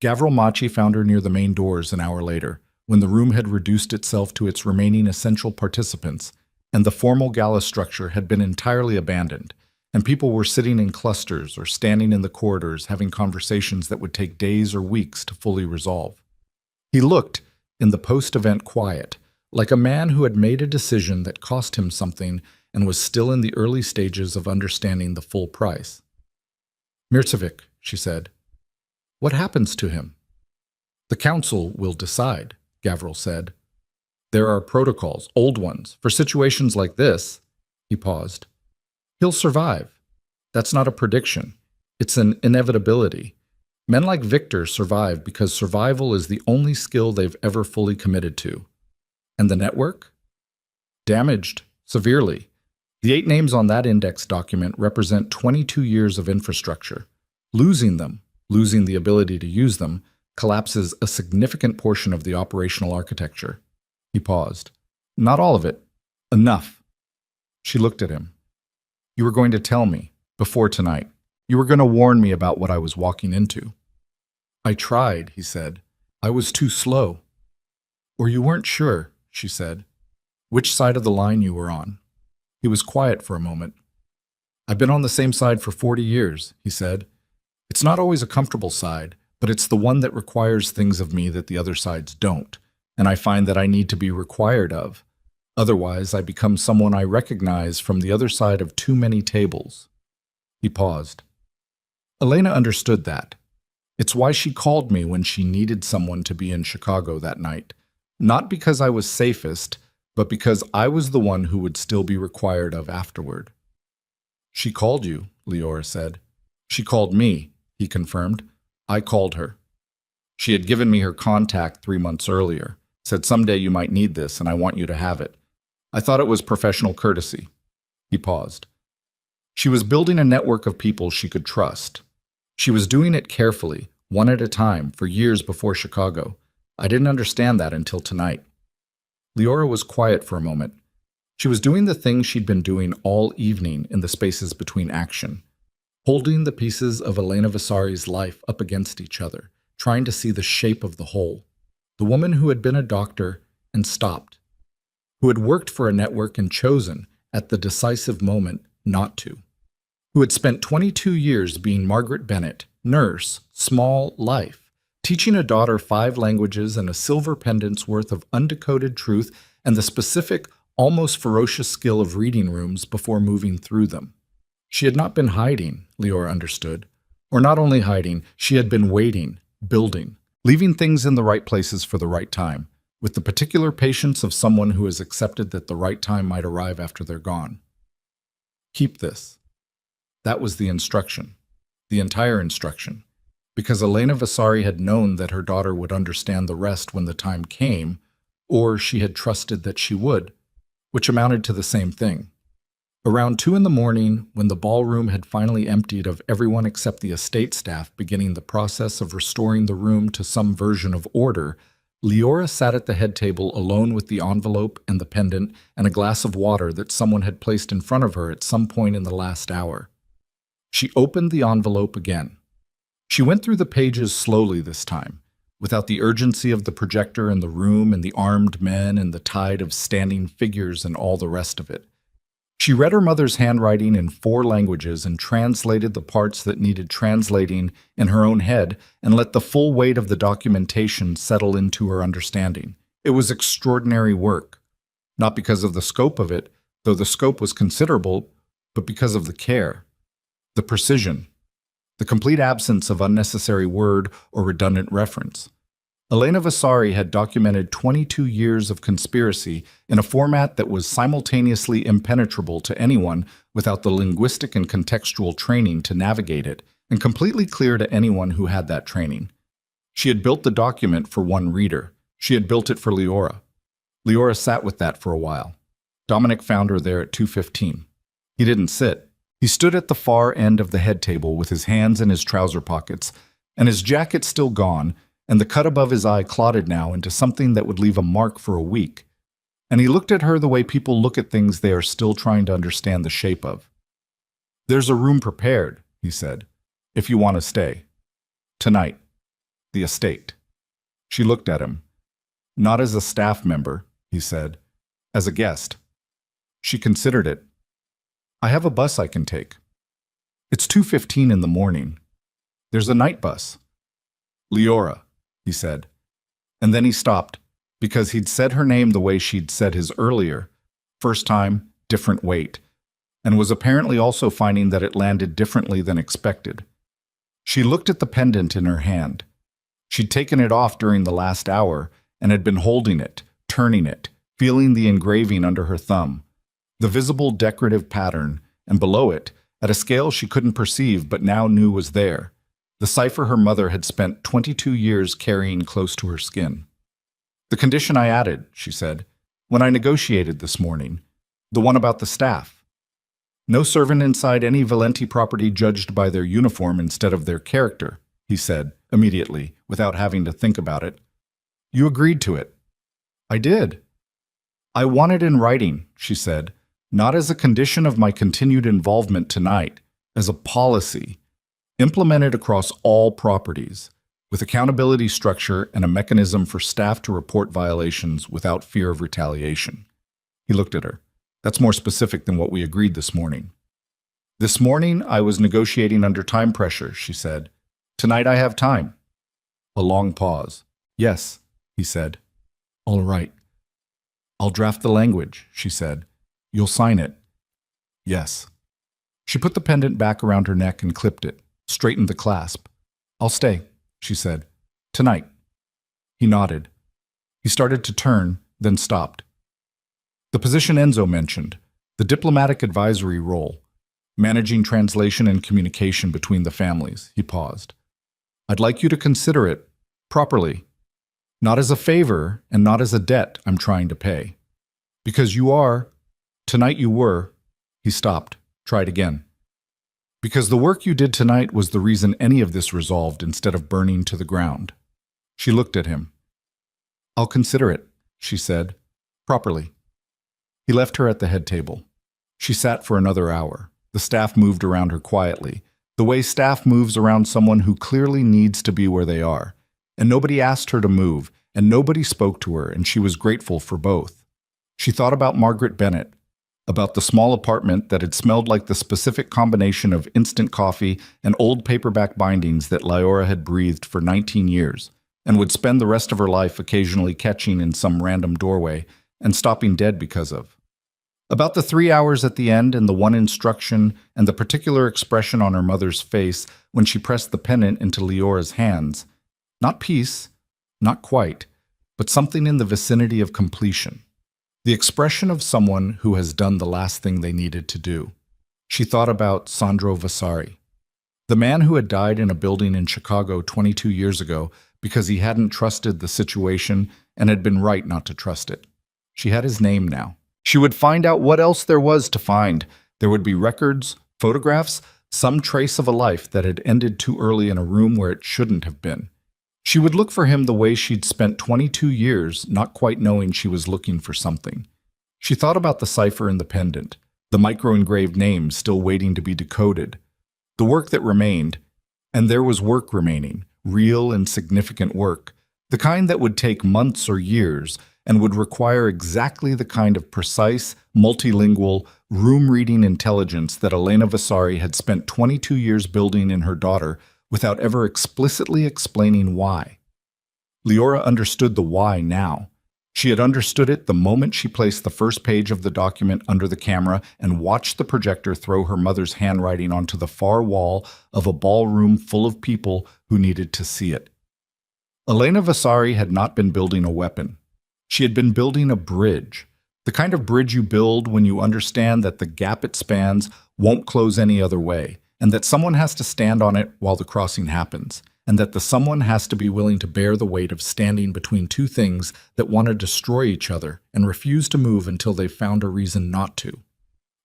Gavril Machi found her near the main doors an hour later, when the room had reduced itself to its remaining essential participants, and the formal gala structure had been entirely abandoned, and people were sitting in clusters or standing in the corridors having conversations that would take days or weeks to fully resolve. He looked, in the post-event quiet, like a man who had made a decision that cost him something and was still in the early stages of understanding the full price. Mircevik, she said. What happens to him? The council will decide, Gavril said. There are protocols, old ones, for situations like this. He paused. He'll survive. That's not a prediction. It's an inevitability. Men like Victor survive because survival is the only skill they've ever fully committed to. And the network? Damaged, severely. The 8 names on that index document represent 22 years of infrastructure. Losing them, losing the ability to use them, collapses a significant portion of the operational architecture. He paused. Not all of it. Enough. She looked at him. You were going to tell me, before tonight. You were going to warn me about what I was walking into. I tried, he said. I was too slow. Or you weren't sure, she said. Which side of the line you were on. He was quiet for a moment. I've been on the same side for 40 years, he said. It's not always a comfortable side, but it's the one that requires things of me that the other sides don't, and I find that I need to be required of. Otherwise, I become someone I recognize from the other side of too many tables. He paused. Elena understood that. It's why she called me when she needed someone to be in Chicago that night. Not because I was safest, but because I was the one who would still be required of afterward. She called you, Leora said. She called me, he confirmed. I called her. She had given me her contact 3 months earlier, said someday you might need this and I want you to have it. I thought it was professional courtesy. He paused. She was building a network of people she could trust. She was doing it carefully, one at a time, for years before Chicago. I didn't understand that until tonight. Leora was quiet for a moment. She was doing the thing she'd been doing all evening in the spaces between action, holding the pieces of Elena Vasari's life up against each other, trying to see the shape of the whole. The woman who had been a doctor and stopped, who had worked for a network and chosen, at the decisive moment, not to, who had spent 22 years being Margaret Bennett, nurse, small life, teaching a daughter 5 languages and a silver pendant's worth of undecoded truth and the specific, almost ferocious skill of reading rooms before moving through them. She had not been hiding, Leora understood. Or not only hiding, she had been waiting, building, leaving things in the right places for the right time, with the particular patience of someone who has accepted that the right time might arrive after they're gone. Keep this. That was the instruction, the entire instruction, because Elena Vasari had known that her daughter would understand the rest when the time came, or she had trusted that she would, which amounted to the same thing. Around 2 a.m, when the ballroom had finally emptied of everyone except the estate staff beginning the process of restoring the room to some version of order, Leora sat at the head table alone with the envelope and the pendant and a glass of water that someone had placed in front of her at some point in the last hour. She opened the envelope again. She went through the pages slowly this time, without the urgency of the projector in the room and the armed men and the tide of standing figures and all the rest of it. She read her mother's handwriting in 4 languages and translated the parts that needed translating in her own head and let the full weight of the documentation settle into her understanding. It was extraordinary work, not because of the scope of it, though the scope was considerable, but because of the care, the precision, the complete absence of unnecessary word or redundant reference. Elena Vasari had documented 22 years of conspiracy in a format that was simultaneously impenetrable to anyone without the linguistic and contextual training to navigate it, and completely clear to anyone who had that training. She had built the document for one reader. She had built it for Leora. Leora sat with that for a while. Dominic found her there at 2:15. He didn't sit. He stood at the far end of the head table with his hands in his trouser pockets, and his jacket still gone, and the cut above his eye clotted now into something that would leave a mark for a week. And he looked at her the way people look at things they are still trying to understand the shape of. "There's a room prepared," he said, "if you want to stay. Tonight. The estate." She looked at him. "Not as a staff member," he said, "as a guest." She considered it. "I have a bus I can take. It's 2:15 in the morning. There's a night bus." "Leora," he said. And then he stopped, because he'd said her name the way she'd said his earlier, first time, different weight, and was apparently also finding that it landed differently than expected. She looked at the pendant in her hand. She'd taken it off during the last hour and had been holding it, turning it, feeling the engraving under her thumb, the visible decorative pattern, and below it, at a scale she couldn't perceive but now knew was there, the cipher her mother had spent 22 years carrying close to her skin. "The condition I added," she said, "when I negotiated this morning, the one about the staff. No servant inside any Valenti property judged by their uniform instead of their character," he said, immediately, without having to think about it. "You agreed to it." "I did." "I want it in writing," she said, "not as a condition of my continued involvement tonight, as a policy, implemented across all properties, with accountability structure and a mechanism for staff to report violations without fear of retaliation." He looked at her. "That's more specific than what we agreed this morning." "This morning I was negotiating under time pressure," she said. "Tonight I have time." A long pause. "Yes," he said. "All right." "I'll draft the language," she said. "You'll sign it." "Yes." She put the pendant back around her neck and clipped it, straightened the clasp. "I'll stay," she said. "Tonight." He nodded. He started to turn, then stopped. "The position Enzo mentioned, the diplomatic advisory role, managing translation and communication between the families," he paused. "I'd like you to consider it Properly. Not as a favor and not as a debt I'm trying to pay. Because you are, tonight you were, he stopped, tried again. Because the work you did tonight was the reason any of this resolved instead of burning to the ground. She looked at him. I'll consider it, she said, properly. He left her at the head table. She sat for another hour. The staff moved around her quietly, the way staff moves around someone who clearly needs to be where they are. And nobody asked her to move, and nobody spoke to her, and she was grateful for both. She thought about Margaret Bennett, about the small apartment that had smelled like the specific combination of instant coffee and old paperback bindings that Lyora had breathed for 19 years, and would spend the rest of her life occasionally catching in some random doorway and stopping dead because of. About the 3 hours at the end and the one instruction and the particular expression on her mother's face when she pressed the pendant into Lyora's hands. Not peace, not quite, but something in the vicinity of completion. The expression of someone who has done the last thing they needed to do. She thought about Sandro Vasari, the man who had died in a building in Chicago 22 years ago because he hadn't trusted the situation and had been right not to trust it. She had his name now. She would find out what else there was to find. There would be records, photographs, some trace of a life that had ended too early in a room where it shouldn't have been. She would look for him the way she'd spent 22 years not quite knowing she was looking for something. She thought about the cipher in the pendant, the micro-engraved names still waiting to be decoded, the work that remained, and there was work remaining, real and significant work, the kind that would take months or years and would require exactly the kind of precise, multilingual, room-reading intelligence that Elena Vasari had spent 22 years building in her daughter without ever explicitly explaining why. Lyora understood the why now. She had understood it the moment she placed the first page of the document under the camera and watched the projector throw her mother's handwriting onto the far wall of a ballroom full of people who needed to see it. Elena Vasari had not been building a weapon. She had been building a bridge, the kind of bridge you build when you understand that the gap it spans won't close any other way, and that someone has to stand on it while the crossing happens, and that the someone has to be willing to bear the weight of standing between two things that want to destroy each other and refuse to move until they've found a reason not to.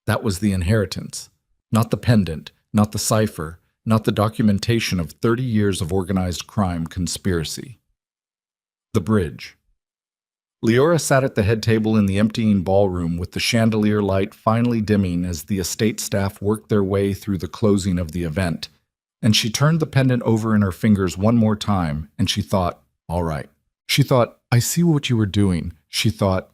That was the inheritance, not the pendant, not the cipher, not the documentation of 30 years of organized crime conspiracy. The bridge. Lyora sat at the head table in the emptying ballroom with the chandelier light finally dimming as the estate staff worked their way through the closing of the event, and she turned the pendant over in her fingers one more time, and she thought, all right. She thought, I see what you were doing. She thought,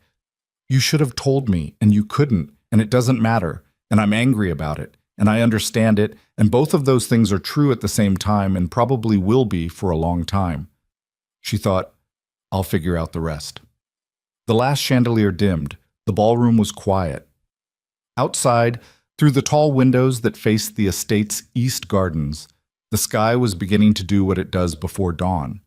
you should have told me, and you couldn't, and it doesn't matter, and I'm angry about it, and I understand it, and both of those things are true at the same time and probably will be for a long time. She thought, I'll figure out the rest. The last chandelier dimmed. The ballroom was quiet. Outside, through the tall windows that faced the estate's east gardens, the sky was beginning to do what it does before dawn.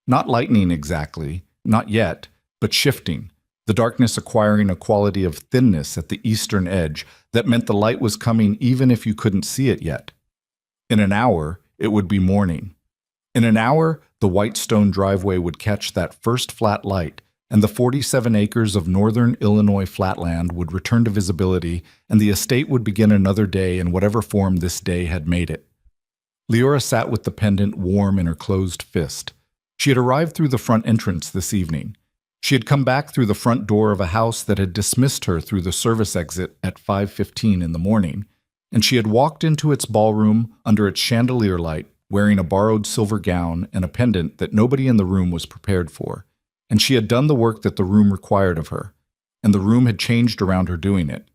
Not lightning exactly, not yet, but shifting, the darkness acquiring a quality of thinness at the eastern edge that meant the light was coming even if you couldn't see it yet. In an hour, it would be morning. In an hour, the white stone driveway would catch that first flat light, and the 47 acres of northern Illinois flatland would return to visibility, and the estate would begin another day in whatever form this day had made it. Lyora sat with the pendant warm in her closed fist. She had arrived through the front entrance this evening. She had come back through the front door of a house that had dismissed her through the service exit at 5:15 in the morning, and she had walked into its ballroom under its chandelier light, wearing a borrowed silver gown and a pendant that nobody in the room was prepared for. And she had done the work that the room required of her, and the room had changed around her doing it.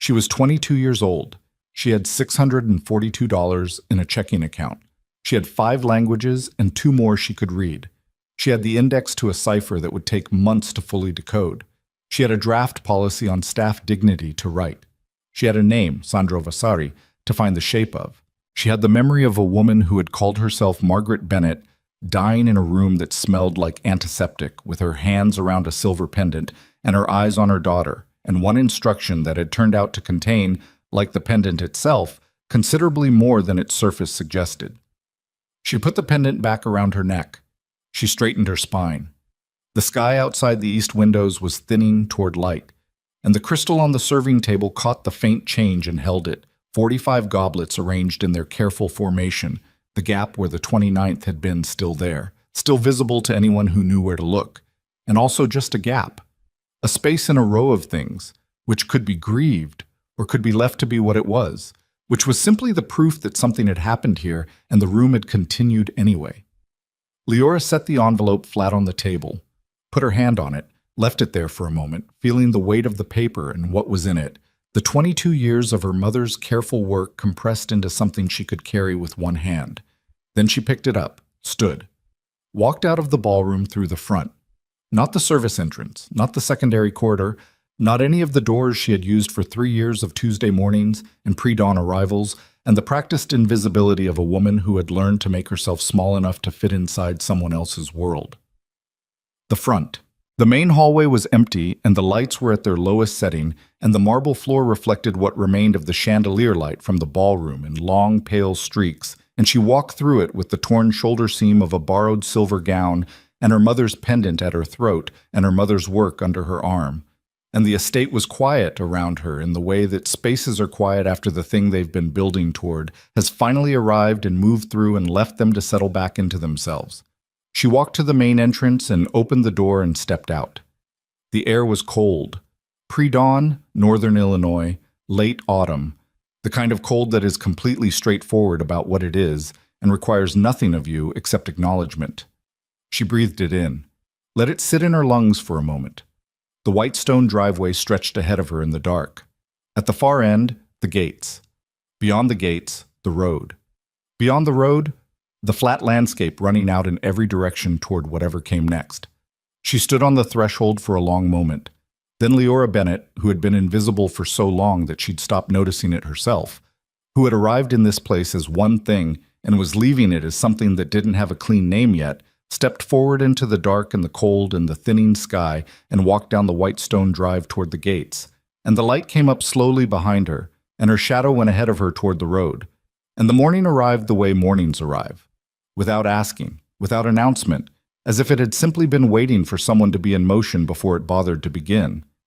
She was 22 years old. She had $642 in a checking account. She had 5 languages and 2 more she could read. She had the index to a cipher that would take months to fully decode. She had a draft policy on staff dignity to write. She had a name, Sandro Vasari, to find the shape of. She had the memory of a woman who had called herself Margaret Bennett, dying in a room that smelled like antiseptic, with her hands around a silver pendant and her eyes on her daughter, and one instruction that had turned out to contain, like the pendant itself, considerably more than its surface suggested. She put the pendant back around her neck. She straightened her spine. The sky outside the east windows was thinning toward light, and the crystal on the serving table caught the faint change and held it, 45 goblets arranged in their careful formation, the gap where the 29th had been still there, still visible to anyone who knew where to look, and also just a gap, a space in a row of things, which could be grieved or could be left to be what it was, which was simply the proof that something had happened here and the room had continued anyway. Leora set the envelope flat on the table, put her hand on it, left it there for a moment, feeling the weight of the paper and what was in it, the 22 years of her mother's careful work compressed into something she could carry with one hand. Then she picked it up, stood, walked out of the ballroom through the front. Not the service entrance, not the secondary corridor, not any of the doors she had used for 3 years of Tuesday mornings and pre-dawn arrivals, and the practiced invisibility of a woman who had learned to make herself small enough to fit inside someone else's world. The front. The main hallway was empty, and the lights were at their lowest setting, and the marble floor reflected what remained of the chandelier light from the ballroom in long, pale streaks, and she walked through it with the torn shoulder seam of a borrowed silver gown and her mother's pendant at her throat and her mother's work under her arm. And the estate was quiet around her in the way that spaces are quiet after the thing they've been building toward has finally arrived and moved through and left them to settle back into themselves. She walked to the main entrance and opened the door and stepped out. The air was cold. Pre-dawn, northern Illinois, late autumn, the kind of cold that is completely straightforward about what it is and requires nothing of you except acknowledgement. She breathed it in. Let it sit in her lungs for a moment. The white stone driveway stretched ahead of her in the dark. At the far end, the gates. Beyond the gates, the road. Beyond the road, the flat landscape running out in every direction toward whatever came next. She stood on the threshold for a long moment. Then Leora Bennett, who had been invisible for so long that she'd stopped noticing it herself, who had arrived in this place as one thing and was leaving it as something that didn't have a clean name yet, stepped forward into the dark and the cold and the thinning sky and walked down the white stone drive toward the gates. And the light came up slowly behind her, and her shadow went ahead of her toward the road. And the morning arrived the way mornings arrive. Without asking, without announcement, as if it had simply been waiting for someone to be in motion before it bothered to begin.